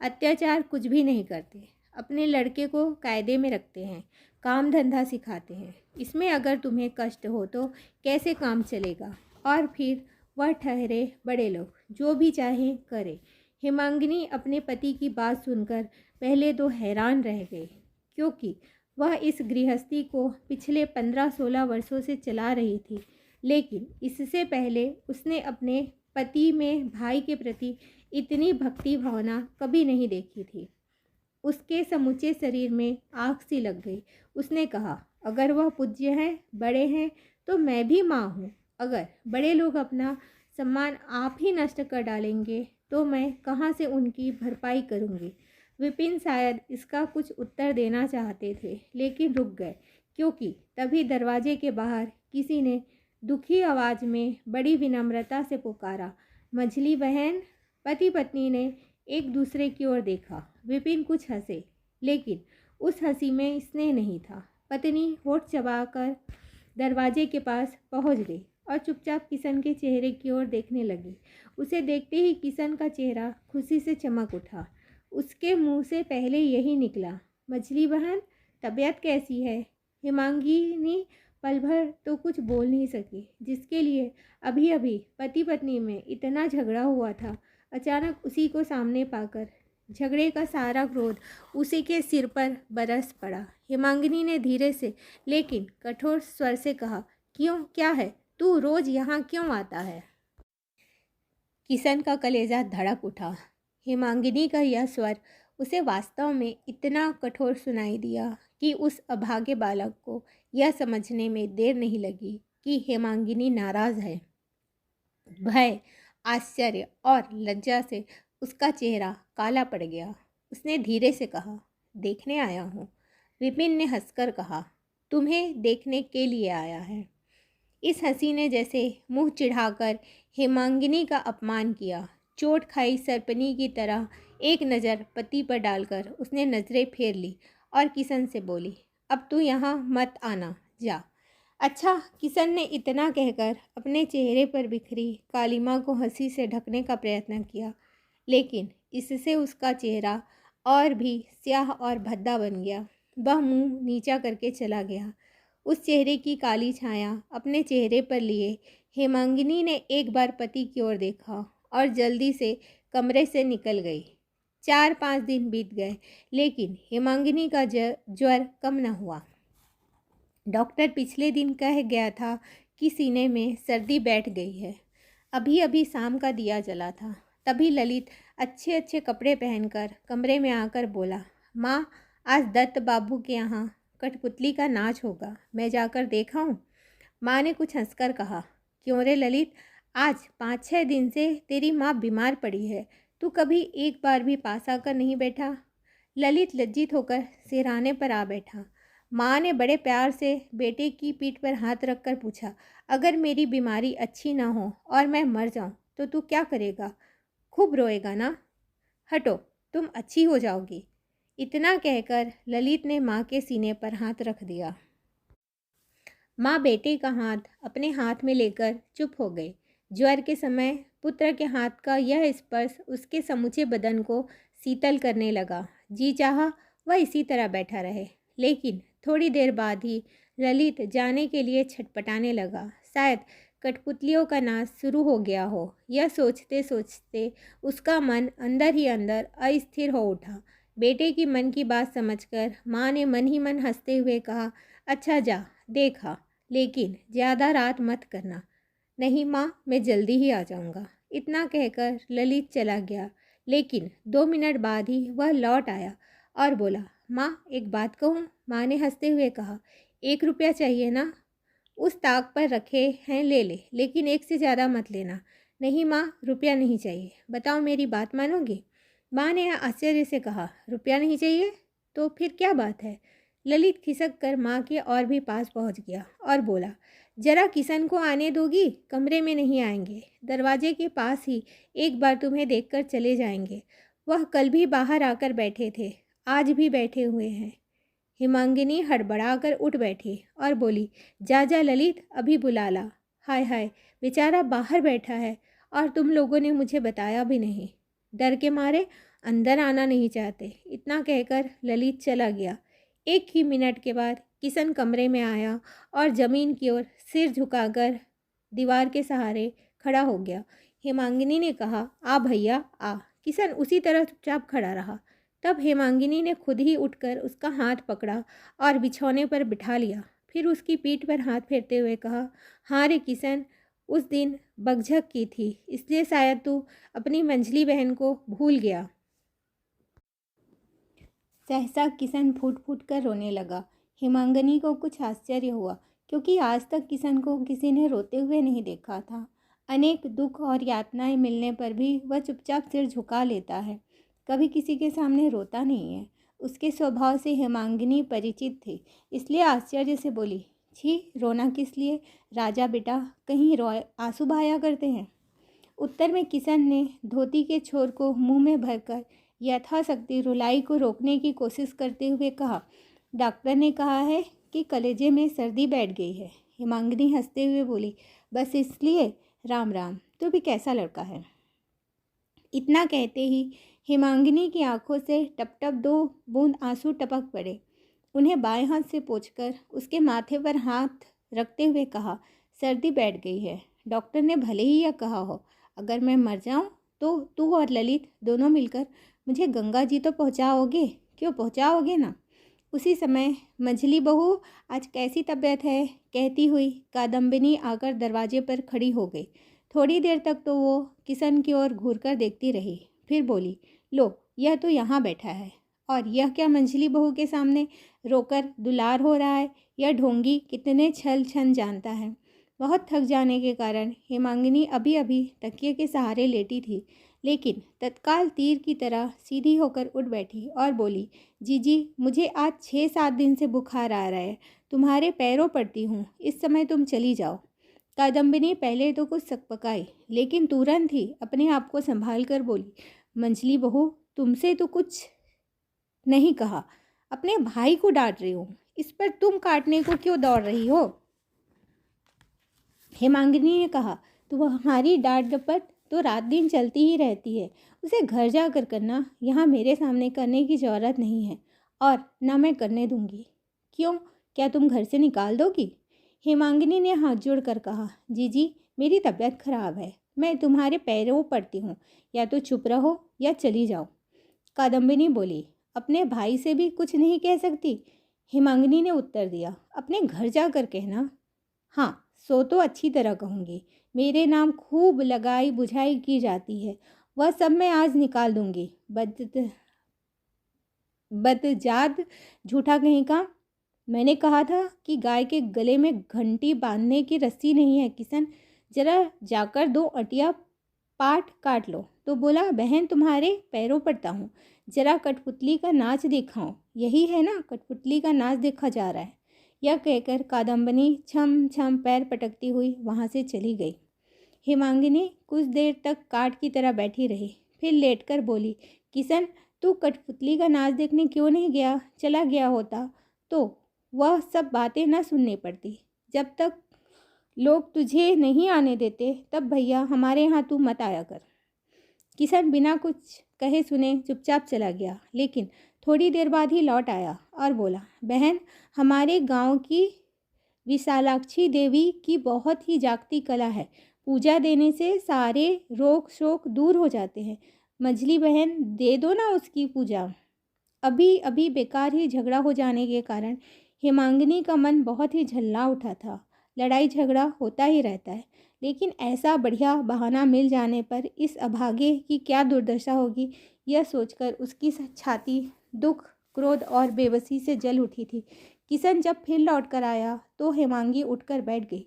अत्याचार कुछ भी नहीं करते, अपने लड़के को कायदे में रखते हैं, काम धंधा सिखाते हैं। इसमें अगर तुम्हें कष्ट हो तो कैसे काम चलेगा? और फिर वह ठहरे बड़े लोग, जो भी चाहें करें। हेमांगिनी अपने पति की बात सुनकर पहले तो हैरान रह गई, क्योंकि वह इस गृहस्थी को पिछले 15-16 वर्षों से चला रही थी, लेकिन इससे पहले उसने अपने पति में भाई के प्रति इतनी भक्ति भावना कभी नहीं देखी थी। उसके समूचे शरीर में आग सी लग गई। उसने कहा, अगर वह पूज्य हैं, बड़े हैं, तो मैं भी माँ हूँ। अगर बड़े लोग अपना सम्मान आप ही नष्ट कर डालेंगे तो मैं कहाँ से उनकी भरपाई करूँगी? विपिन शायद इसका कुछ उत्तर देना चाहते थे, लेकिन रुक गए, क्योंकि तभी दरवाजे के बाहर किसी ने दुखी आवाज़ में बड़ी विनम्रता से पुकारा, मझली बहन। पति पत्नी ने एक दूसरे की ओर देखा। विपिन कुछ हंसे, लेकिन उस हंसी में स्नेह नहीं था। पत्नी होठ चबाकर दरवाजे के पास पहुंच गई और चुपचाप किशन के चेहरे की ओर देखने लगी। उसे देखते ही किशन का चेहरा खुशी से चमक उठा। उसके मुंह से पहले यही निकला, मछली बहन, तबीयत कैसी है? हेमांगिनी पल भर तो कुछ बोल नहीं सकी, जिसके लिए अभी अभी पति पत्नी में इतना झगड़ा हुआ था। अचानक उसी को सामने पाकर झगड़े का सारा क्रोध उसी के सिर पर बरस पड़ा। हेमांगिनी ने धीरे से लेकिन कठोर स्वर से कहा, क्यों, क्या है? तू रोज यहाँ क्यों आता है? किशन का कलेजा धड़क उठा। हेमांगिनी का यह स्वर उसे वास्तव में इतना कठोर सुनाई दिया कि उस अभागे बालक को यह समझने में देर नहीं लगी कि हेमांगिनी नाराज़ है। भय, आश्चर्य और लज्जा से उसका चेहरा काला पड़ गया। उसने धीरे से कहा, देखने आया हूँ। विपिन ने हंसकर कहा, तुम्हें देखने के लिए आया है। इस हंसी ने जैसे मुंह चिढ़ाकर हेमांगिनी का अपमान किया। चोट खाई सर्पनी की तरह एक नज़र पति पर डालकर उसने नज़रें फेर ली और किशन से बोली, अब तू यहाँ मत आना, जा। अच्छा, किशन ने इतना कहकर अपने चेहरे पर बिखरी कालिमा को हंसी से ढकने का प्रयत्न किया, लेकिन इससे उसका चेहरा और भी स्याह और भद्दा बन गया। वह मुंह नीचा करके चला गया। उस चेहरे की काली छाया अपने चेहरे पर लिए हेमांगिनी ने एक बार पति की ओर देखा और जल्दी से कमरे से निकल गई। 4-5 दिन बीत गए, लेकिन हेमांगिनी का ज्वर कम न हुआ। डॉक्टर पिछले दिन कह गया था कि सीने में सर्दी बैठ गई है। अभी अभी शाम का दिया जला था, तभी ललित अच्छे अच्छे कपड़े पहनकर कमरे में आकर बोला, माँ, आज दत्त बाबू के यहाँ कठपुतली का नाच होगा, मैं जाकर देखा हूँ। माँ ने कुछ हंसकर कहा, क्यों रे ललित, आज 5-6 दिन से तेरी माँ बीमार पड़ी है, तू कभी एक बार भी पास आकर नहीं बैठा? ललित लज्जित होकर सिरहाने पर आ बैठा। माँ ने बड़े प्यार से बेटे की पीठ पर हाथ रखकर पूछा, अगर मेरी बीमारी अच्छी ना हो और मैं मर जाऊं तो तू क्या करेगा? खूब रोएगा ना? हटो, तुम अच्छी हो जाओगी। इतना कहकर ललित ने माँ के सीने पर हाथ रख दिया। माँ बेटे का हाथ अपने हाथ में लेकर चुप हो गई। ज्वर के समय पुत्र के हाथ का यह स्पर्श उसके समूचे बदन को शीतल करने लगा। जी चाहा वह इसी तरह बैठा रहे, लेकिन थोड़ी देर बाद ही ललित जाने के लिए छटपटाने लगा। शायद कठपुतलियों का नाच शुरू हो गया हो। यह सोचते सोचते उसका मन अंदर ही अंदर अस्थिर हो उठा। बेटे की मन की बात समझकर माँ ने मन ही मन हंसते हुए कहा, अच्छा जा देखा, लेकिन ज़्यादा रात मत करना। नहीं माँ, मैं जल्दी ही आ जाऊँगा। इतना कहकर ललित चला गया, लेकिन 2 मिनट बाद ही वह लौट आया और बोला, माँ एक बात कहूँ? माँ ने हंसते हुए कहा, 1 रुपया चाहिए ना? उस ताक पर रखे हैं, ले ले, लेकिन 1 से ज़्यादा मत लेना। नहीं माँ, रुपया नहीं चाहिए। बताओ, मेरी बात मानोगी? माँ ने आश्चर्य से कहा, रुपया नहीं चाहिए तो फिर क्या बात है? ललित खिसक कर माँ के और भी पास पहुँच गया और बोला, जरा किशन को आने दोगी? कमरे में नहीं आएंगे, दरवाजे के पास ही एक बार तुम्हें देखकर चले जाएंगे। वह कल भी बाहर आकर बैठे थे, आज भी बैठे हुए हैं। हेमांगिनी हड़बड़ाकर उठ बैठी और बोली, जा जा ललित, अभी बुला ला। हाय हाय, बेचारा बाहर बैठा है और तुम लोगों ने मुझे बताया भी नहीं। डर के मारे अंदर आना नहीं चाहते। इतना कहकर ललित चला गया। 1 ही मिनट के बाद किशन कमरे में आया और ज़मीन की ओर सिर झुकाकर दीवार के सहारे खड़ा हो गया। हेमांगिनी ने कहा, आ भैया आ। किशन उसी तरह चुपचाप खड़ा रहा। तब हेमांगिनी ने खुद ही उठकर उसका हाथ पकड़ा और बिछौने पर बिठा लिया। फिर उसकी पीठ पर हाथ फेरते हुए कहा, हाँ रे किशन, उस दिन बकझक की थी, इसलिए शायद तू अपनी मंझली बहन को भूल गया। सहसा किशन फूट फूट कर रोने लगा। हेमांगिनी को कुछ आश्चर्य हुआ, क्योंकि आज तक किशन को किसी ने रोते हुए नहीं देखा था। अनेक दुख और यातनाएं मिलने पर भी वह चुपचाप सिर झुका लेता है, कभी किसी के सामने रोता नहीं है। उसके स्वभाव से हेमांगिनी परिचित थी, इसलिए आश्चर्य से बोली, छी, रोना किस लिए? राजा बेटा कहीं आंसू बहाया करते हैं। उत्तर में किशन ने धोती के छोर को मुंह में भरकर यथाशक्ति रुलाई को रोकने की कोशिश करते हुए कहा, डॉक्टर ने कहा है कि कलेजे में सर्दी बैठ गई है। हेमांगिनी हंसते हुए बोली, बस इसलिए? राम राम, तू भी कैसा लड़का है। इतना कहते ही हेमांगिनी की आंखों से टप टप 2 बूंद आंसू टपक पड़े। उन्हें बाएं हाथ से पोंछकर उसके माथे पर हाथ रखते हुए कहा, सर्दी बैठ गई है। डॉक्टर ने भले ही यह कहा हो, अगर मैं मर जाऊं तो तू और ललित दोनों मिलकर मुझे गंगा जी तो पहुंचाओगे, क्यों पहुंचाओगे ना। उसी समय मंझली बहू, आज कैसी तबीयत है, कहती हुई कादम्बिनी आकर दरवाजे पर खड़ी हो गई। थोड़ी देर तक तो वो किशन की ओर घूरकर देखती रही, फिर बोली, लो यह तो यहाँ बैठा है, और यह क्या मंझली बहू के सामने रोकर दुलार हो रहा है। यह ढोंगी कितने छल छन जानता है। बहुत थक जाने के कारण हेमांगिनी अभी अभी तकिए के सहारे लेटी थी, लेकिन तत्काल तीर की तरह सीधी होकर उठ बैठी और बोली, जीजी मुझे आज 6-7 दिन से बुखार आ रहा है, तुम्हारे पैरों पड़ती हूँ, इस समय तुम चली जाओ। कादम्बिनी पहले तो कुछ सकपकाई, लेकिन तुरंत ही अपने आप को संभाल कर बोली, मंझली बहू तुमसे तो कुछ नहीं कहा, अपने भाई को डांट रही हूँ, इस पर तुम काटने को क्यों दौड़ रही हो। हेमांगिनी ने कहा, तुम्हारी डांट डपट तो रात दिन चलती ही रहती है, उसे घर जाकर करना, यहाँ मेरे सामने करने की ज़रूरत नहीं है, और ना मैं करने दूंगी। क्यों, क्या तुम घर से निकाल दोगी। हेमांगिनी ने हाथ जोड़कर कहा, जीजी मेरी तबीयत खराब है, मैं तुम्हारे पैरों पड़ती हूँ, या तो चुप रहो या चली जाओ। कादम्बिनी बोली, अपने भाई से भी कुछ नहीं कह सकती। हेमांगिनी ने उत्तर दिया, अपने घर जाकर कहना। हाँ सो तो अच्छी तरह कहूँगी, मेरे नाम खूब लगाई बुझाई की जाती है, वह सब मैं आज निकाल दूंगी। बदजाद झूठा कहीं का। मैंने कहा था कि गाय के गले में घंटी बांधने की रस्सी नहीं है किशन, जरा जाकर 2 अटिया पाट काट लो। तो बोला, बहन तुम्हारे पैरों पड़ता हूँ, जरा कठपुतली का नाच दिखाओ, यही है ना, कठपुतली का नाच देखा जा रहा है। यह कहकर कादम्बिनी छम छम पैर पटकती हुई वहाँ से चली गई। हेमांगिनी कुछ देर तक काठ की तरह बैठी रही, फिर लेटकर बोली, किशन तू कठपुतली का नाच देखने क्यों नहीं गया, चला गया होता तो वह सब बातें न सुननी पड़ती। जब तक लोग तुझे नहीं आने देते तब भैया हमारे यहाँ तू मत आया कर। किशन बिना कुछ कहे सुने चुपचाप चला गया, लेकिन थोड़ी देर बाद ही लौट आया और बोला, बहन हमारे गांव की विशालाक्षी देवी की बहुत ही जागती कला है, पूजा देने से सारे रोग शोक दूर हो जाते हैं। मंझली बहन दे दो ना उसकी पूजा। अभी अभी बेकार ही झगड़ा हो जाने के कारण हेमांगिनी का मन बहुत ही झल्ला उठा था। लड़ाई झगड़ा होता ही रहता है, लेकिन ऐसा बढ़िया बहाना मिल जाने पर इस अभागे की क्या दुर्दशा होगी, यह सोचकर उसकी छाती दुख, क्रोध और बेबसी से जल उठी थी। किशन जब फिर लौट कर आया तो हेमांगी उठकर बैठ गई।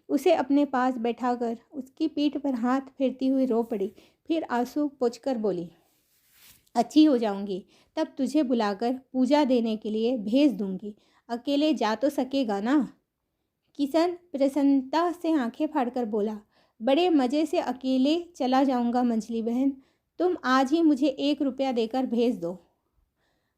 उसे अपने पास बैठाकर उसकी पीठ पर हाथ फेरती हुई रो पड़ी, फिर आंसू पोंछकर बोली, अच्छी हो जाऊंगी तब तुझे बुलाकर पूजा देने के लिए भेज दूंगी, अकेले जा तो सकेगा ना। किशन प्रसन्नता से आंखें फाड़कर बोला, बड़े मज़े से अकेले चला जाऊंगा मंझली बहन, तुम आज ही मुझे 1 रुपया देकर भेज दो,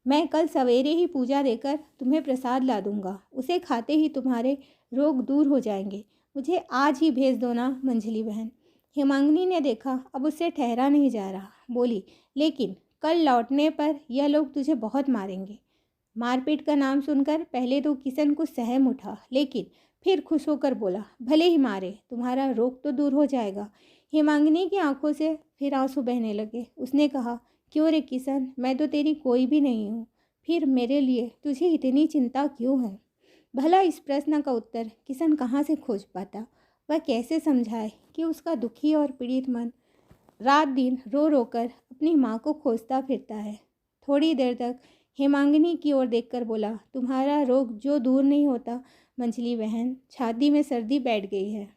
मैं कल सवेरे ही पूजा देकर तुम्हें प्रसाद ला दूंगा, उसे खाते ही तुम्हारे रोग दूर हो जाएंगे, मुझे आज ही भेज दो ना मंझली बहन। हेमांगिनी ने देखा अब उससे ठहरा नहीं जा रहा, बोली, लेकिन कल लौटने पर यह लोग तुझे बहुत मारेंगे। मारपीट का नाम सुनकर पहले तो किशन कुछ सहम उठा, लेकिन फिर खुश होकर बोला, भले ही मारे, तुम्हारा रोग तो दूर हो जाएगा। हेमांगिनी की आंखों से फिर आंसू बहने लगे। उसने कहा, क्यों रे किशन, मैं तो तेरी कोई भी नहीं हूँ, फिर मेरे लिए तुझे इतनी चिंता क्यों है। भला इस प्रश्न का उत्तर किशन कहाँ से खोज पाता। वह कैसे समझाए कि उसका दुखी और पीड़ित मन रात दिन रो रो कर अपनी माँ को खोजता फिरता है। थोड़ी देर तक हेमांगिनी की ओर देखकर बोला, तुम्हारा रोग जो दूर नहीं होता मंझली बहन, छाती में सर्दी बैठ गई है।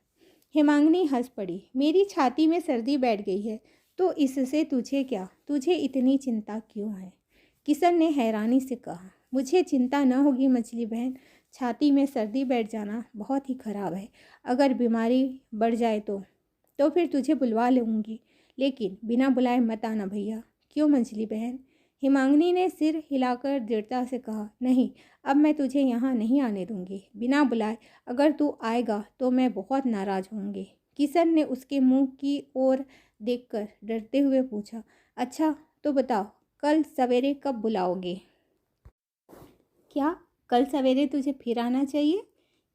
हेमांगिनी हंस पड़ी, मेरी छाती में सर्दी बैठ गई है तो इससे तुझे क्या, तुझे इतनी चिंता क्यों है। किशन ने हैरानी से कहा, मुझे चिंता न होगी मंझली बहन, छाती में सर्दी बैठ जाना बहुत ही खराब है, अगर बीमारी बढ़ जाए तो फिर तुझे बुलवा लूँगी, लेकिन बिना बुलाए मत आना भैया। क्यों मंझली बहन। हेमांगिनी ने सिर हिलाकर दृढ़ता से कहा, नहीं, अब मैं तुझे यहाँ नहीं आने दूंगी, बिना बुलाए अगर तू आएगा तो मैं बहुत नाराज़ होंगी। किशन ने उसके मुंह की ओर देखकर डरते हुए पूछा, अच्छा तो बताओ कल सवेरे कब बुलाओगे। क्या कल सवेरे तुझे फिर आना चाहिए।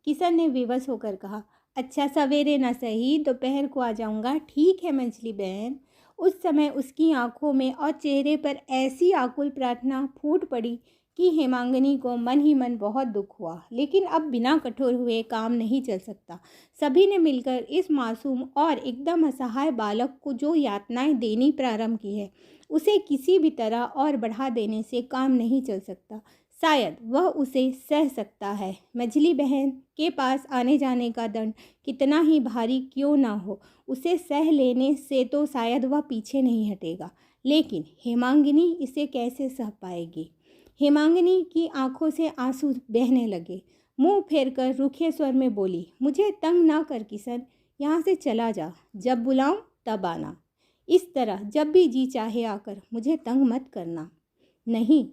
किशन ने विवश होकर कहा, अच्छा सवेरे न सही दोपहर को आ जाऊंगा। ठीक है मंजली बहन। उस समय उसकी आंखों में और चेहरे पर ऐसी आकुल प्रार्थना फूट पड़ी कि हेमांगिनी को मन ही मन बहुत दुख हुआ। लेकिन अब बिना कठोर हुए काम नहीं चल सकता। सभी ने मिलकर इस मासूम और एकदम असहाय बालक को जो यातनाएं देनी प्रारंभ की है, उसे किसी भी तरह और बढ़ा देने से काम नहीं चल सकता। शायद वह उसे सह सकता है। मझली बहन के पास आने जाने का दंड कितना ही भारी क्यों ना हो, उसे सह लेने से तो शायद वह पीछे नहीं हटेगा। लेकिन हेमांगिनी इसे कैसे सह पाएगी? हेमांगिनी की आंखों से आंसू बहने लगे। मुंह फेरकर रूखे स्वर में बोली, मुझे तंग ना कर किशन, यहाँ से चला जा। जब बुलाऊं तब आना। इस तरह जब भी जी चाहे आकर मुझे तंग मत करना। नहीं,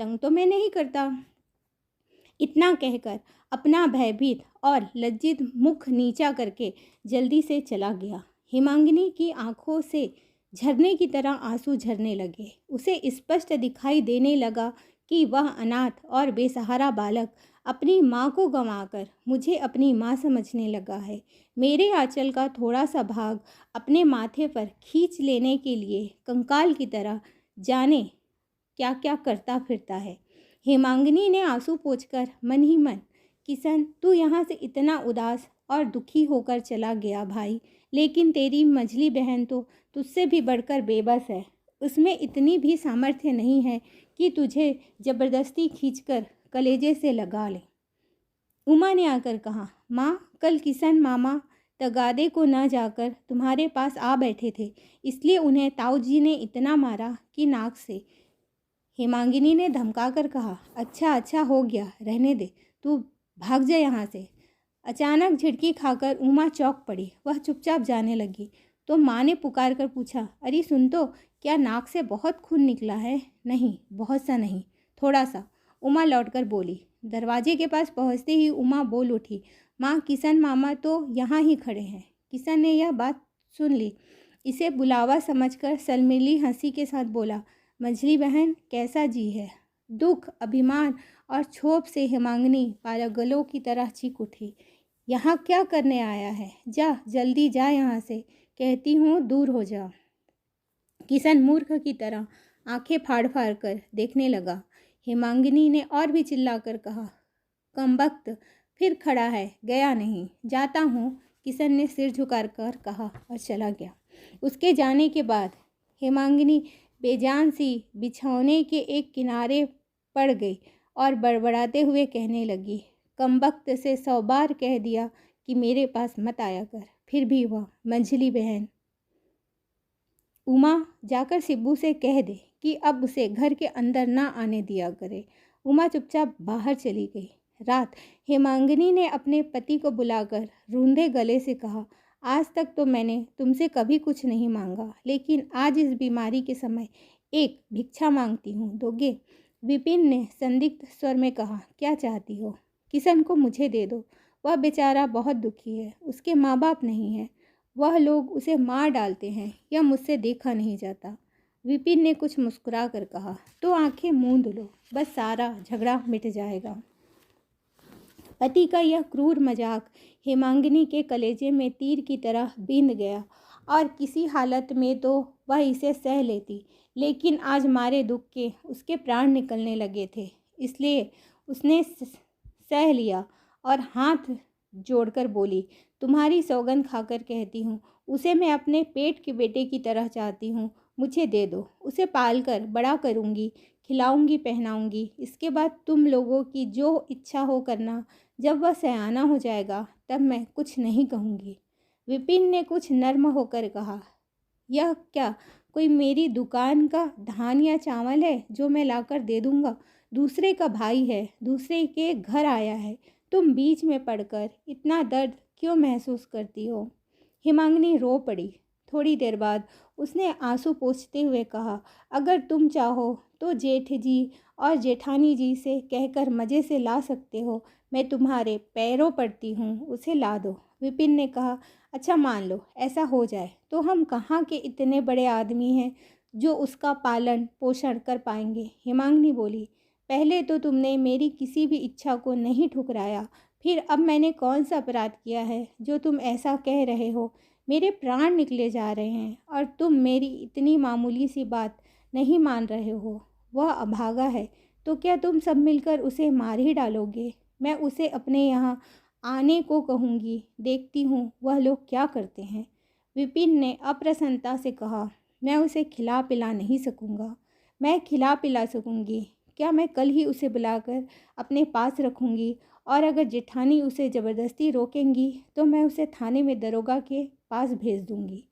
तंग तो मैं नहीं करता। इतना कहकर अपना भयभीत और लज्जित मुख नीचा करके जल्दी से चला गया। हेमांगिनी की आंखों से झरने की तरह आंसू झरने लगे। उसे स्पष्ट दिखाई देने लगा कि वह अनाथ और बेसहारा बालक अपनी माँ को गंवाकर मुझे अपनी माँ समझने लगा है। मेरे आंचल का थोड़ा सा भाग अपने माथे पर खींच लेने के लिए कंकाल की तरह जाने क्या क्या करता फिरता है। हेमांगिनी ने आंसू पोंछकर मन ही मन, किशन तू यहाँ से इतना उदास और दुखी होकर चला गया भाई, लेकिन तेरी मझली बहन तो तुझसे भी बढ़कर बेबस है। उसमें इतनी भी सामर्थ्य नहीं है कि तुझे ज़बरदस्ती खींचकर कलेजे से लगा ले। उमा ने आकर कहा, माँ कल किशन मामा तगादे को न जाकर तुम्हारे पास आ बैठे थे, इसलिए उन्हें ताऊ जी ने इतना मारा कि नाक से। हेमांगिनी ने धमका कर कहा, अच्छा अच्छा हो गया, रहने दे, तू भाग जा यहाँ से। अचानक झिड़की खाकर उमा चौंक पड़ी। वह चुपचाप जाने लगी तो माँ ने पुकार कर पूछा, अरे सुन तो, क्या नाक से बहुत खून निकला है? नहीं, बहुत सा नहीं, थोड़ा सा, उमा लौटकर बोली। दरवाजे के पास पहुँचते ही उमा बोल उठी, माँ किशन मामा तो यहाँ ही खड़े हैं। किशन ने यह बात सुन ली। इसे बुलावा समझकर सलमीली हंसी के साथ बोला, मझली बहन कैसा जी है? दुख, अभिमान और क्षोभ से हेमांगिनी पागलों की तरह चीख उठी, यहाँ क्या करने आया है? जा जल्दी जा यहाँ से, कहती हूँ दूर हो जा। किशन मूर्ख की तरह आंखें फाड़ फाड़ कर देखने लगा। हेमांगिनी ने और भी चिल्लाकर कहा, कमबख्त फिर खड़ा है, गया नहीं। जाता हूँ, किशन ने सिर झुका कर कहा और चला गया। उसके जाने के बाद हेमांगिनी बेजान सी बिछौने के एक किनारे पड़ गई और बड़बड़ाते हुए कहने लगी, कमबख्त से 100 बार कह दिया कि मेरे पास मत आया कर, फिर भी वह मंझली बहन। उमा जाकर सिब्बू से कह दे कि अब उसे घर के अंदर ना आने दिया करे। उमा चुपचाप बाहर चली गई। रात हेमांगिनी ने अपने पति को बुलाकर रूंधे गले से कहा, आज तक तो मैंने तुमसे कभी कुछ नहीं मांगा, लेकिन आज इस बीमारी के समय एक भिक्षा मांगती हूँ, दोगे? विपिन ने संदिग्ध स्वर में कहा, क्या चाहती हो? किशन को मुझे दे दो, वह बेचारा बहुत दुखी है, उसके माँ बाप नहीं है, वह लोग उसे मार डालते हैं, यह मुझसे देखा नहीं जाता। विपिन ने कुछ मुस्कुरा कर कहा, तो आंखें मूंद लो, बस सारा झगड़ा मिट जाएगा। पति का यह क्रूर मजाक हेमांगिनी के कलेजे में तीर की तरह बींध गया और किसी हालत में तो वह इसे सह लेती, लेकिन आज मारे दुख के उसके प्राण निकलने लगे थे, इसलिए उसने सह लिया और हाथ जोड़कर बोली, तुम्हारी सौगंध खाकर कहती हूँ, उसे मैं अपने पेट के बेटे की तरह चाहती हूँ, मुझे दे दो, उसे पालकर बड़ा करूँगी, खिलाऊंगी, पहनाऊंगी, इसके बाद तुम लोगों की जो इच्छा हो करना, जब वह सयाना हो जाएगा तब मैं कुछ नहीं कहूँगी। विपिन ने कुछ नर्म होकर कहा, यह क्या कोई मेरी दुकान का धान या चावल है जो मैं लाकर दे दूँगा? दूसरे का भाई है, दूसरे के घर आया है, तुम बीच में पड़कर इतना दर्द क्यों महसूस करती हो? हेमांगिनी रो पड़ी। थोड़ी देर बाद उसने आंसू पोंछते हुए कहा, अगर तुम चाहो तो जेठ जी और जेठानी जी से कहकर मज़े से ला सकते हो, मैं तुम्हारे पैरों पड़ती हूँ, उसे ला दो। विपिन ने कहा, अच्छा मान लो ऐसा हो जाए तो हम कहाँ के इतने बड़े आदमी हैं जो उसका पालन पोषण कर पाएंगे। हेमांगिनी बोली, पहले तो तुमने मेरी किसी भी इच्छा को नहीं ठुकराया, फिर अब मैंने कौन सा अपराध किया है जो तुम ऐसा कह रहे हो? मेरे प्राण निकले जा रहे हैं और तुम मेरी इतनी मामूली सी बात नहीं मान रहे हो। वह अभागा है तो क्या तुम सब मिलकर उसे मार ही डालोगे? मैं उसे अपने यहाँ आने को कहूँगी, देखती हूँ वह लोग क्या करते हैं। विपिन ने अप्रसन्नता से कहा, मैं उसे खिला पिला नहीं सकूँगा। मैं खिला पिला सकूँगी क्या? मैं कल ही उसे बुलाकर अपने पास रखूँगी और अगर जेठानी उसे ज़बरदस्ती रोकेंगी तो मैं उसे थाने में दरोगा के पास भेज दूँगी।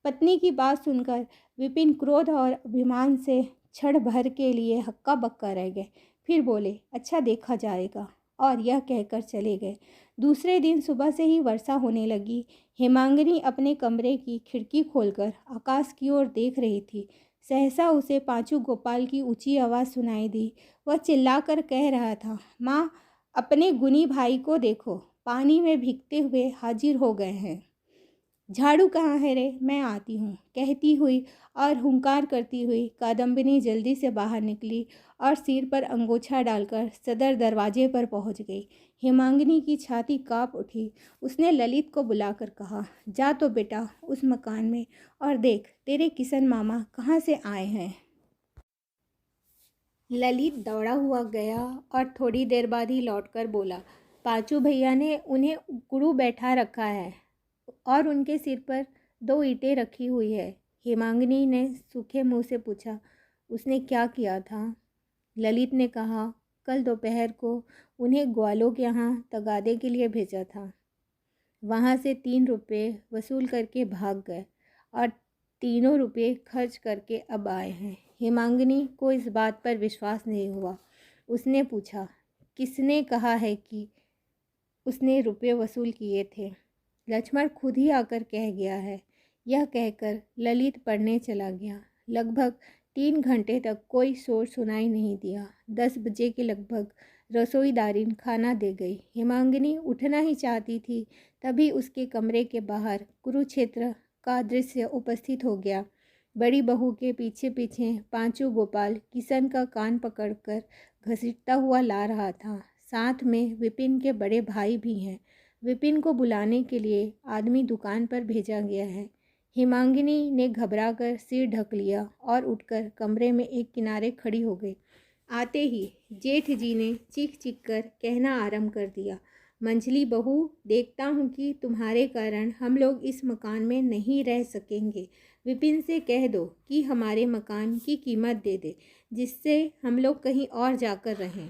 पत्नी की बात सुनकर विपिन क्रोध और अभिमान से क्षण भर के लिए हक्का बक्का रह गए। फिर बोले, अच्छा देखा जाएगा, और यह कहकर चले गए। दूसरे दिन सुबह से ही वर्षा होने लगी। हेमांगिनी अपने कमरे की खिड़की खोलकर आकाश की ओर देख रही थी। सहसा उसे पांचू गोपाल की ऊंची आवाज़ सुनाई दी। वह चिल्लाकर कह रहा था, माँ, अपने गुनी भाई को देखो, पानी में भीगते हुए हाजिर हो गए हैं। झाड़ू कहाँ है रे? मैं आती हूँ, कहती हुई और हुंकार करती हुई कादम्बिनी जल्दी से बाहर निकली और सिर पर अंगोछा डालकर सदर दरवाजे पर पहुँच गई। हेमांगिनी की छाती काँप उठी। उसने ललित को बुलाकर कहा, जा तो बेटा उस मकान में और देख तेरे किशन मामा कहाँ से आए हैं। ललित दौड़ा हुआ गया और थोड़ी देर बाद ही लौटकर बोला, पांचू भैया ने उन्हें उकड़ू बैठा रखा है और उनके सिर पर 2 ईंटें रखी हुई है। हेमांगिनी ने सूखे मुंह से पूछा, उसने क्या किया था? ललित ने कहा, कल दोपहर को उन्हें ग्वालों के यहाँ तगादे के लिए भेजा था। वहाँ से 3 रुपये वसूल करके भाग गए और 3 रुपये खर्च करके अब आए हैं। हेमांगिनी को इस बात पर विश्वास नहीं हुआ। उसने पूछा, किसने कहा है कि उसने रुपये वसूल किए थे? लक्ष्मण खुद ही आकर कह गया है। यह कहकर ललित पढ़ने चला गया। लगभग 3 घंटे तक कोई शोर सुनाई नहीं दिया। 10 बजे के लगभग रसोईदारिन खाना दे गई। हेमांगिनी उठना ही चाहती थी, तभी उसके कमरे के बाहर कुरुक्षेत्र का दृश्य उपस्थित हो गया। बड़ी बहू के पीछे पीछे पांचू गोपाल किशन का कान पकड़कर घसीटता हुआ ला रहा था। साथ में विपिन के बड़े भाई भी हैं। विपिन को बुलाने के लिए आदमी दुकान पर भेजा गया है। हेमांगिनी ने घबराकर सिर ढक लिया और उठकर कमरे में एक किनारे खड़ी हो गई। आते ही जेठ जी ने चीख चीख कर कहना आरंभ कर दिया, मंझली बहू, देखता हूँ कि तुम्हारे कारण हम लोग इस मकान में नहीं रह सकेंगे। विपिन से कह दो कि हमारे मकान की कीमत दे दे, जिससे हम लोग कहीं और जाकर रहें।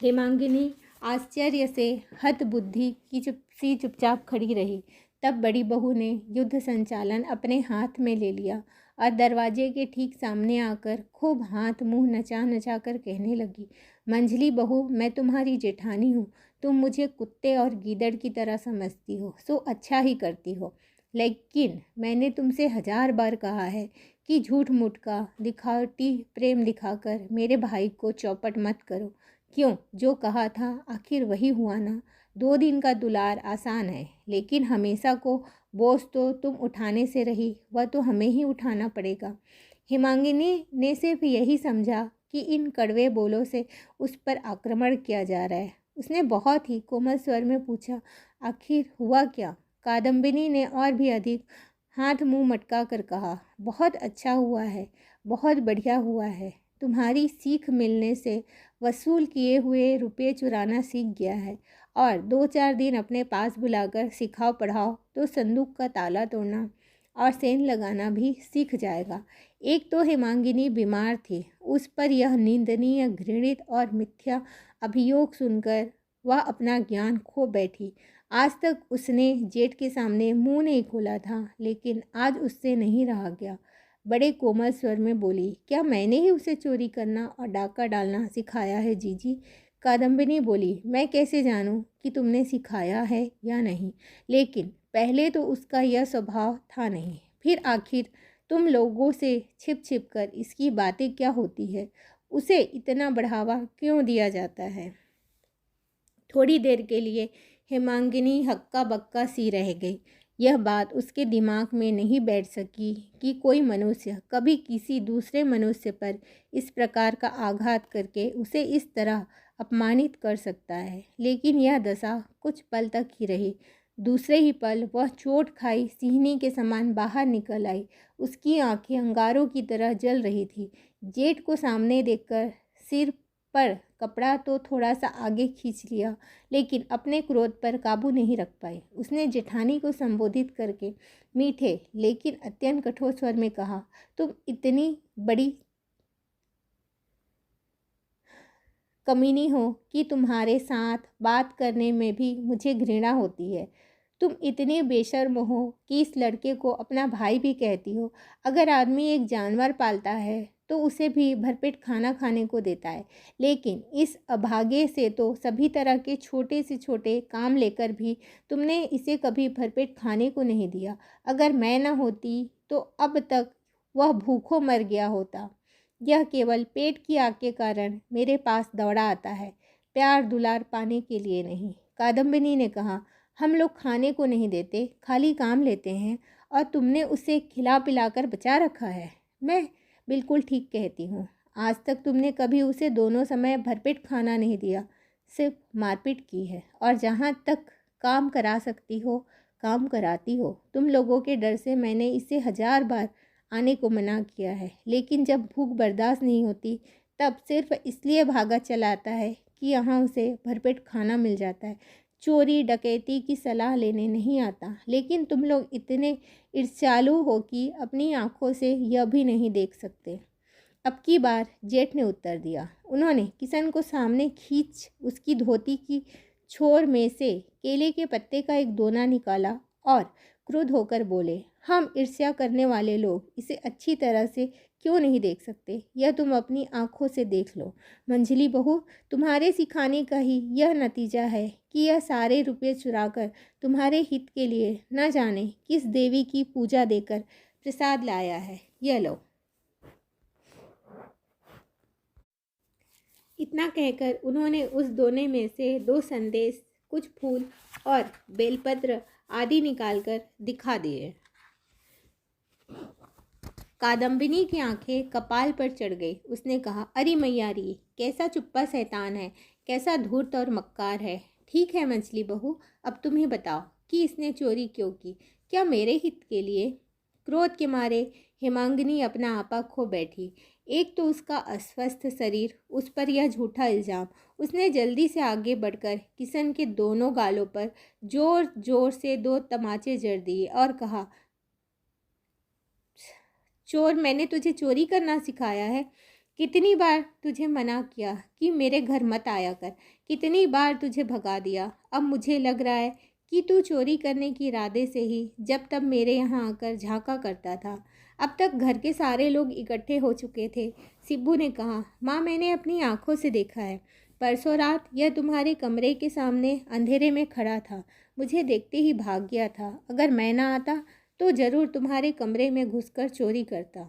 हेमांगिनी आश्चर्य से हतबुद्धि की चुपचाप खड़ी रही। तब बड़ी बहू ने युद्ध संचालन अपने हाथ में ले लिया और दरवाजे के ठीक सामने आकर खूब हाथ मुंह नचा नचा कर कहने लगी, मंझली बहू, मैं तुम्हारी जेठानी हूँ। तुम मुझे कुत्ते और गीदड़ की तरह समझती हो, सो अच्छा ही करती हो। लेकिन मैंने तुमसे 1000 बार कहा है कि झूठ मूठ का दिखावटी प्रेम दिखाकर मेरे भाई को चौपट मत करो। क्यों, जो कहा था आखिर वही हुआ ना। 2 दिन का दुलार आसान है, लेकिन हमेशा को बोझ तो तुम उठाने से रही, वह तो हमें ही उठाना पड़ेगा। हेमांगिनी ने सिर्फ यही समझा कि इन कड़वे बोलों से उस पर आक्रमण किया जा रहा है। उसने बहुत ही कोमल स्वर में पूछा, आखिर हुआ क्या? कादम्बिनी ने और भी अधिक हाथ मुंह मटका कर कहा, बहुत अच्छा हुआ है, बहुत बढ़िया हुआ है। तुम्हारी सीख मिलने से वसूल किए हुए रुपये चुराना सीख गया है और 2-4 दिन अपने पास बुलाकर सिखाओ पढ़ाओ तो संदूक का ताला तोड़ना और सेन लगाना भी सीख जाएगा। एक तो हेमांगिनी बीमार थी, उस पर यह निंदनीय, घृणित और मिथ्या अभियोग सुनकर वह अपना ज्ञान खो बैठी। आज तक उसने जेठ के सामने मुंह नहीं खोला था, लेकिन आज उससे नहीं रहा गया। बड़े कोमल स्वर में बोली, क्या मैंने ही उसे चोरी करना और डाका डालना सिखाया है जीजी? कादम्बिनी बोली, मैं कैसे जानूं कि तुमने सिखाया है या नहीं, लेकिन पहले तो उसका यह स्वभाव था नहीं। फिर आखिर तुम लोगों से छिप छिप कर इसकी बातें क्या होती है? उसे इतना बढ़ावा क्यों दिया जाता है? थोड़ी देर के लिए हेमांगिनी हक्का बक्का सी रह गई। यह बात उसके दिमाग में नहीं बैठ सकी कि कोई मनुष्य कभी किसी दूसरे मनुष्य पर इस प्रकार का आघात करके उसे इस तरह अपमानित कर सकता है। लेकिन यह दशा कुछ पल तक ही रही। दूसरे ही पल वह चोट खाई सिंहनी के समान बाहर निकल आई। उसकी आंखें अंगारों की तरह जल रही थी। जेठ को सामने देखकर सिर पर कपड़ा तो थोड़ा सा आगे खींच लिया, लेकिन अपने क्रोध पर काबू नहीं रख पाई। उसने जेठानी को संबोधित करके मीठे लेकिन अत्यंत कठोर स्वर में कहा, तुम इतनी बड़ी कमीनी हो कि तुम्हारे साथ बात करने में भी मुझे घृणा होती है। तुम इतने बेशर्म हो कि इस लड़के को अपना भाई भी कहती हो। अगर आदमी एक जानवर पालता है तो उसे भी भरपेट खाना खाने को देता है, लेकिन इस अभागे से तो सभी तरह के छोटे से छोटे काम लेकर भी तुमने इसे कभी भरपेट खाने को नहीं दिया। अगर मैं न होती तो अब तक वह भूखों मर गया होता। यह केवल पेट की आग के कारण मेरे पास दौड़ा आता है, प्यार दुलार पाने के लिए नहीं। कादम्बिनी ने कहा, हम लोग खाने को नहीं देते, खाली काम लेते हैं, और तुमने उसे खिला पिलाकर बचा रखा है। मैं बिल्कुल ठीक कहती हूँ। आज तक तुमने कभी उसे दोनों समय भरपेट खाना नहीं दिया, सिर्फ मारपीट की है। और जहाँ तक काम करा सकती हो काम कराती हो। तुम लोगों के डर से मैंने इसे 1000 बार आने को मना किया है, लेकिन जब भूख बर्दाश्त नहीं होती तब सिर्फ इसलिए भागा चला आता है कि यहाँ उसे भरपेट खाना मिल जाता है। चोरी डकैती की सलाह लेने नहीं आता, लेकिन तुम लोग इतने ईर्ष्यालु हो कि अपनी आंखों से यह भी नहीं देख सकते। अब की बार जेठ ने उत्तर दिया। उन्होंने किशन को सामने खींच उसकी धोती की छोर में से केले के पत्ते का एक दोना निकाला और क्रुद्ध होकर बोले, हम ईर्ष्या करने वाले लोग इसे अच्छी तरह से क्यों नहीं देख सकते? यह तुम अपनी आंखों से देख लो। मंझली बहू, तुम्हारे सिखाने का ही यह नतीजा है कि यह सारे रुपये चुराकर तुम्हारे हित के लिए न जाने किस देवी की पूजा देकर प्रसाद लाया है। यह लो। इतना कहकर उन्होंने उस दोने में से 2 संदेश, कुछ फूल और बेलपत्र आदि निकालकर दिखा दिए। कादम्बिनी की आंखें कपाल पर चढ़ गई। उसने कहा, अरे मैयारी, कैसा चुप्पा शैतान है, कैसा धूर्त और मक्कार है। ठीक है मछली बहू, अब तुम ही बताओ कि इसने चोरी क्यों की? क्या मेरे हित के लिए? क्रोध के मारे हेमांगिनी अपना आपा खो बैठी। एक तो उसका अस्वस्थ शरीर, उस पर यह झूठा इल्ज़ाम। उसने जल्दी से आगे बढ़कर किशन के दोनों गालों पर जोर जोर से 2 तमाचे जड़ दिए और कहा, चोर, मैंने तुझे चोरी करना सिखाया है? कितनी बार तुझे मना किया कि मेरे घर मत आया कर, कितनी बार तुझे भगा दिया। अब मुझे लग रहा है कि तू चोरी करने के इरादे से ही जब तब मेरे यहाँ आकर झांका करता था। अब तक घर के सारे लोग इकट्ठे हो चुके थे। सिब्बू ने कहा, माँ, मैंने अपनी आंखों से देखा है। परसों रात यह तुम्हारे कमरे के सामने अंधेरे में खड़ा था। मुझे देखते ही भाग गया था। अगर मैं ना आता तो ज़रूर तुम्हारे कमरे में घुसकर चोरी करता।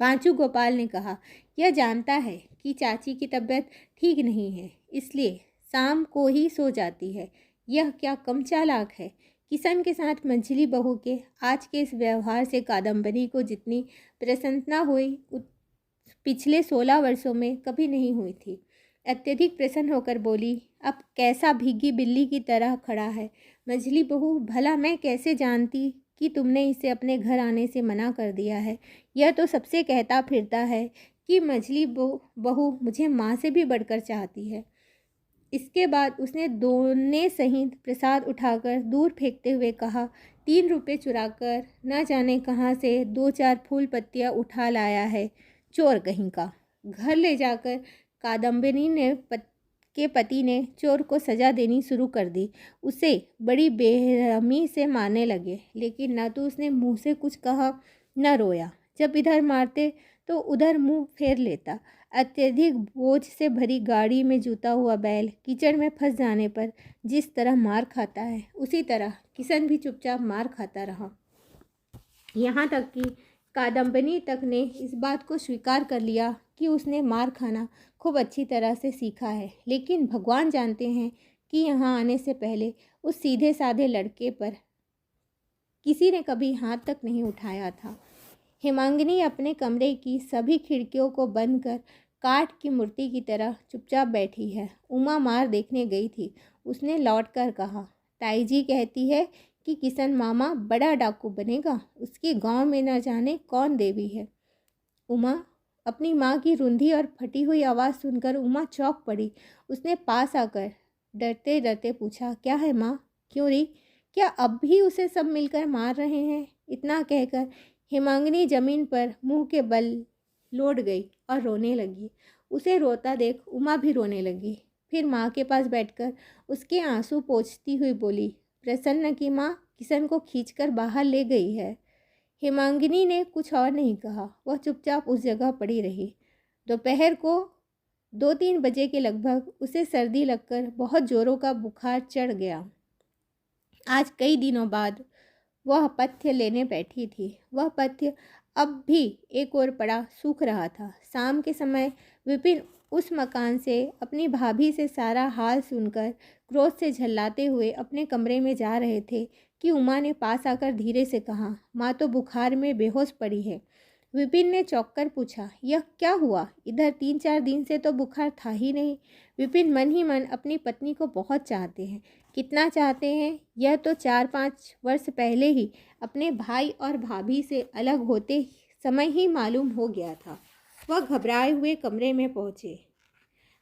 पांचू गोपाल ने कहा, यह जानता है कि चाची की तबीयत ठीक नहीं है, इसलिए शाम को ही सो जाती है। यह क्या कम चालाक है। किशन के साथ मंझली बहू के आज के इस व्यवहार से कादम्बरी को जितनी प्रसन्नता हुई पिछले 16 वर्षों में कभी नहीं हुई थी। अत्यधिक प्रसन्न होकर बोली, अब कैसा भीगी बिल्ली की तरह खड़ा है। मंझली बहू, भला मैं कैसे जानती कि तुमने इसे अपने घर आने से मना कर दिया है? यह तो सबसे कहता फिरता है कि मंझली बहू मुझे माँ से भी बढ़कर चाहती है। इसके बाद उसने दोने सहित प्रसाद उठाकर दूर फेंकते हुए कहा, 3 रुपये चुराकर न जाने कहाँ से 2-4 फूल पत्तियाँ उठा लाया है, चोर कहीं का। घर ले जाकर कादम्बिनी के पति ने चोर को सज़ा देनी शुरू कर दी। उसे बड़ी बेरहमी से मारने लगे, लेकिन न तो उसने मुंह से कुछ कहा न रोया। जब इधर मारते तो उधर मुंह फेर लेता। अत्यधिक बोझ से भरी गाड़ी में जूता हुआ बैल कीचड़ में फंस जाने पर जिस तरह मार खाता है, उसी तरह किशन भी चुपचाप मार खाता रहा। यहाँ तक कि कादम्बिनी तक ने इस बात को स्वीकार कर लिया कि उसने मार खाना खूब अच्छी तरह से सीखा है। लेकिन भगवान जानते हैं कि यहाँ आने से पहले उस सीधे साधे लड़के पर किसी ने कभी हाथ तक नहीं उठाया था। हेमांगिनी अपने कमरे की सभी खिड़कियों को बंद कर काठ की मूर्ति की तरह चुपचाप बैठी है। उमा मार देखने गई थी। उसने लौटकर कहा, ताई जी कहती है कि किशन मामा बड़ा डाकू बनेगा। उसके गांव में न जाने कौन देवी है। उमा, अपनी माँ की रुंधी और फटी हुई आवाज़ सुनकर उमा चौंक पड़ी। उसने पास आकर डरते डरते पूछा, क्या है माँ? क्यों री? क्या अब भी उसे सब मिलकर मार रहे हैं? इतना कहकर हेमांगिनी जमीन पर मुंह के बल लौट गई और रोने लगी। उसे रोता देख उमा भी रोने लगी। फिर माँ के पास बैठकर उसके आंसू पोंछती हुई बोली, प्रसन्न की माँ किशन को खींचकर बाहर ले गई है। हेमांगिनी ने कुछ और नहीं कहा। वह चुपचाप उस जगह पड़ी रही। दोपहर को 2-3 बजे के लगभग उसे सर्दी लगकर बहुत जोरों का बुखार चढ़ गया। आज कई दिनों बाद वह पथ्य लेने बैठी थी। वह पथ्य अब भी एक ओर पड़ा सूख रहा था। शाम के समय विपिन उस मकान से अपनी भाभी से सारा हाल सुनकर क्रोध से झल्लाते हुए अपने कमरे में जा रहे थे कि उमा ने पास आकर धीरे से कहा, माँ तो बुखार में बेहोश पड़ी है। विपिन ने चौंककर पूछा, यह क्या हुआ? इधर 3-4 दिन से तो बुखार था ही नहीं। विपिन मन ही मन अपनी पत्नी को बहुत चाहते हैं। कितना चाहते हैं यह तो 4-5 वर्ष पहले ही अपने भाई और भाभी से अलग होते समय ही मालूम हो गया था। वह घबराए हुए कमरे में पहुँचे।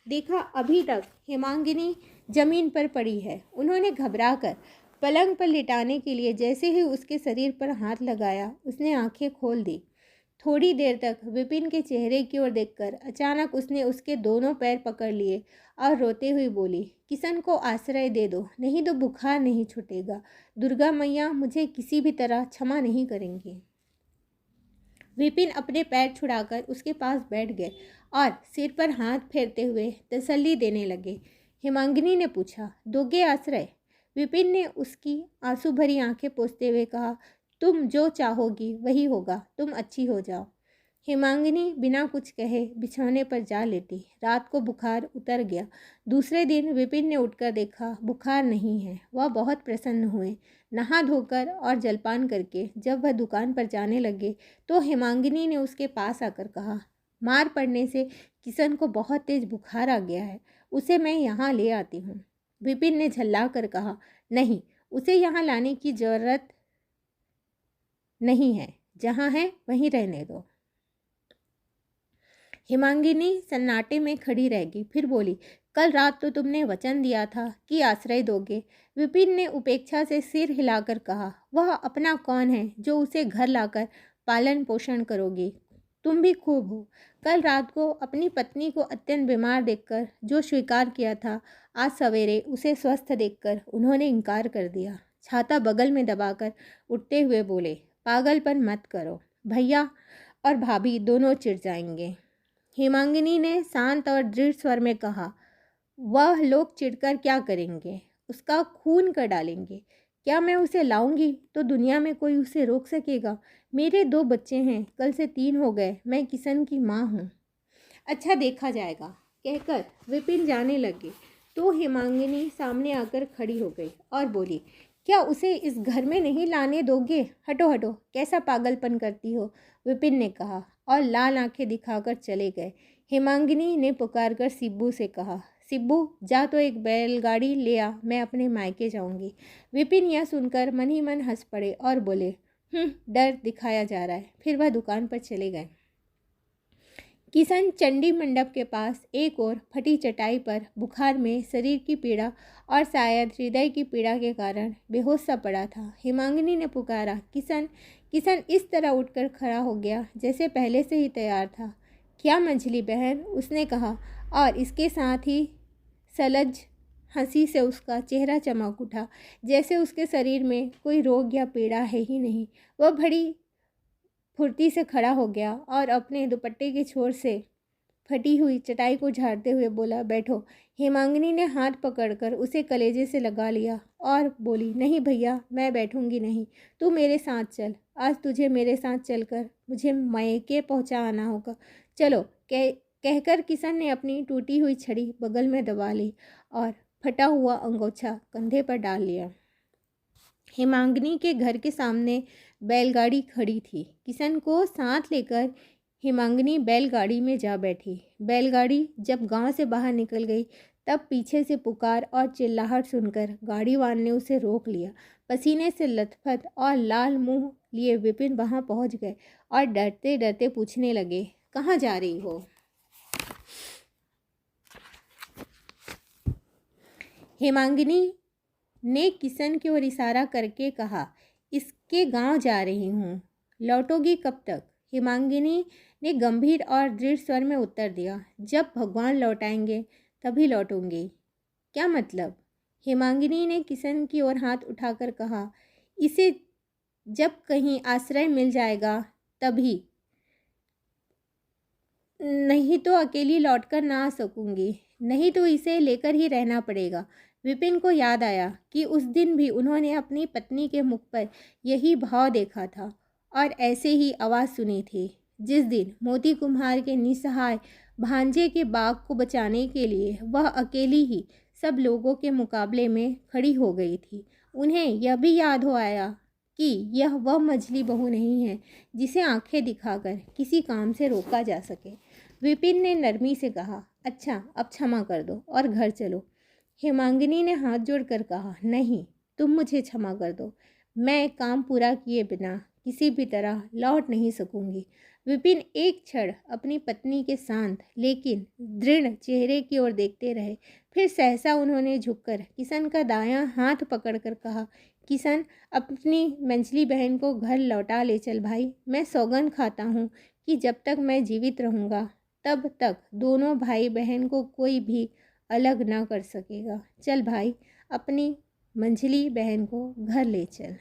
देखा अभी तक हेमांगिनी जमीन पर पड़ी है। उन्होंने घबराकर पलंग पर लिटाने के लिए जैसे ही उसके शरीर पर हाथ लगाया, उसने आंखें खोल दी। थोड़ी देर तक विपिन के चेहरे की ओर देखकर अचानक उसने उसके दोनों पैर पकड़ लिए और रोते हुए बोली, किशन को आश्रय दे दो, नहीं तो बुखार नहीं छूटेगा। दुर्गा मैया मुझे किसी भी तरह क्षमा नहीं करेंगी। विपिन अपने पैर छुड़ाकर उसके पास बैठ गए और सिर पर हाथ फेरते हुए तसल्ली देने लगे। हेमांगिनी ने पूछा, दोगे आश्रय? विपिन ने उसकी आंसू भरी आंखें पोंछते हुए कहा, तुम जो चाहोगी वही होगा, तुम अच्छी हो जाओ। हेमांगिनी बिना कुछ कहे बिछौने पर जा लेटी। रात को बुखार उतर गया। दूसरे दिन विपिन ने उठकर देखा बुखार नहीं है। वह बहुत प्रसन्न हुए। नहा धोकर और जलपान करके जब वह दुकान पर जाने लगे तो हेमांगिनी ने उसके पास आकर कहा, मार पड़ने से किशन को बहुत तेज बुखार आ गया है, उसे मैं यहाँ ले आती हूँ। विपिन ने झल्ला कर कहा, नहीं, उसे यहाँ लाने की ज़रूरत नहीं है, जहाँ है वहीं रहने दो। हेमांगिनी सन्नाटे में खड़ी रह गई। फिर बोली, कल रात तो तुमने वचन दिया था कि आश्रय दोगे। विपिन ने उपेक्षा से सिर हिलाकर कहा, वह अपना कौन है जो उसे घर लाकर पालन पोषण करोगी? तुम भी खूब हो। कल रात को अपनी पत्नी को अत्यंत बीमार देखकर जो स्वीकार किया था, आज सवेरे उसे स्वस्थ देखकर उन्होंने इनकार कर दिया। छाता बगल में दबाकर उठते हुए बोले, पागलपन मत करो, भैया और भाभी दोनों चिढ़ जाएंगे। हेमांगिनी ने शांत और दृढ़ स्वर में कहा, वह लोग चिढ़कर क्या करेंगे? उसका खून कर डालेंगे। क्या मैं उसे लाऊंगी तो दुनिया में कोई उसे रोक सकेगा? मेरे 2 बच्चे हैं, कल से 3 हो गए। मैं किशन की माँ हूँ। अच्छा देखा जाएगा, कहकर विपिन जाने लगे तो हेमांगिनी सामने आकर खड़ी हो गई और बोली, क्या उसे इस घर में नहीं लाने दोगे? हटो हटो, कैसा पागलपन करती हो? विपिन ने कहा और लाल आंखें दिखाकर चले गए। हेमांगिनी ने पुकारकर सिब्बू से कहा, सिब्बू जा तो एक बैलगाड़ी ले आ, मैं अपने मायके जाऊंगी। विपिन यह सुनकर मन ही मन हंस पड़े और बोले, डर दिखाया जा रहा है। फिर वह दुकान पर चले गए। किशन चंडी मंडप के पास एक और फटी चटाई पर बुखार में शरीर की पीड़ा और शायद हृदय की पीड़ा के कारण बेहोश सा पड़ा था। हेमांगिनी ने पुकारा, किशन। किशन इस तरह उठकर खड़ा हो गया जैसे पहले से ही तैयार था। क्या मंझली बहन, उसने कहा और इसके साथ ही सलज हंसी से उसका चेहरा चमक उठा, जैसे उसके शरीर में कोई रोग या पीड़ा है ही नहीं। वह बड़ी फुर्ती से खड़ा हो गया और अपने दुपट्टे के छोर से फटी हुई चटाई को झाड़ते हुए बोला, बैठो। हेमांगिनी ने हाथ पकड़कर उसे कलेजे से लगा लिया और बोली, नहीं भैया, मैं बैठूंगी नहीं, तू मेरे साथ चल। आज तुझे मेरे साथ चलकर मुझे मायके पहुंचाना होगा। चलो, कहकर किशन ने अपनी टूटी हुई छड़ी बगल में दबा ली और फटा हुआ अंगोछा कंधे पर डाल लिया। हेमांगिनी के घर के सामने बैलगाड़ी खड़ी थी। किशन को साथ लेकर हिमांगिनी बैलगाड़ी में जा बैठी। बैलगाड़ी जब गांव से बाहर निकल गई तब पीछे से पुकार और चिल्लाहट सुनकर गाड़ीवान ने उसे रोक लिया। पसीने से लथपथ और लाल मुंह लिए विपिन वहां पहुंच गए और डरते डरते पूछने लगे, कहाँ जा रही हो? हिमांगिनी ने किशन की ओर इशारा करके कहा, इसके गांव जा रही हूँ। लौटोगी कब तक? हिमांगिनी ने गंभीर और दृढ़ स्वर में उत्तर दिया, जब भगवान लौटाएंगे तभी लौटूंगी। क्या मतलब? हिमांगिनी ने किशन की ओर हाथ उठाकर कहा, इसे जब कहीं आश्रय मिल जाएगा तभी, नहीं तो अकेली लौटकर ना आ सकूंगी, नहीं तो इसे लेकर ही रहना पड़ेगा। विपिन को याद आया कि उस दिन भी उन्होंने अपनी पत्नी के मुख पर यही भाव देखा था और ऐसे ही आवाज़ सुनी थी, जिस दिन मोती कुम्हार के निसहाय भांजे के बाग को बचाने के लिए वह अकेली ही सब लोगों के मुकाबले में खड़ी हो गई थी। उन्हें यह भी याद हो आया कि यह वह मझली बहू नहीं है जिसे आंखें दिखाकर किसी काम से रोका जा सके। विपिन ने नरमी से कहा, अच्छा अब क्षमा कर दो और घर चलो। हिमांगिनी ने हाथ जोड़कर कहा, नहीं, तुम मुझे क्षमा कर दो, मैं काम पूरा किए बिना किसी भी तरह लौट नहीं सकूंगी। विपिन एक क्षण अपनी पत्नी के शांत लेकिन दृढ़ चेहरे की ओर देखते रहे, फिर सहसा उन्होंने झुककर किशन का दायां हाथ पकड़कर कहा, किशन, अपनी मंझली बहन को घर लौटा ले चल भाई। मैं सौगंध खाता हूँ कि जब तक मैं जीवित रहूँगा तब तक दोनों भाई बहन को कोई भी अलग ना कर सकेगा। चल भाई, अपनी मंझली बहन को घर ले चल।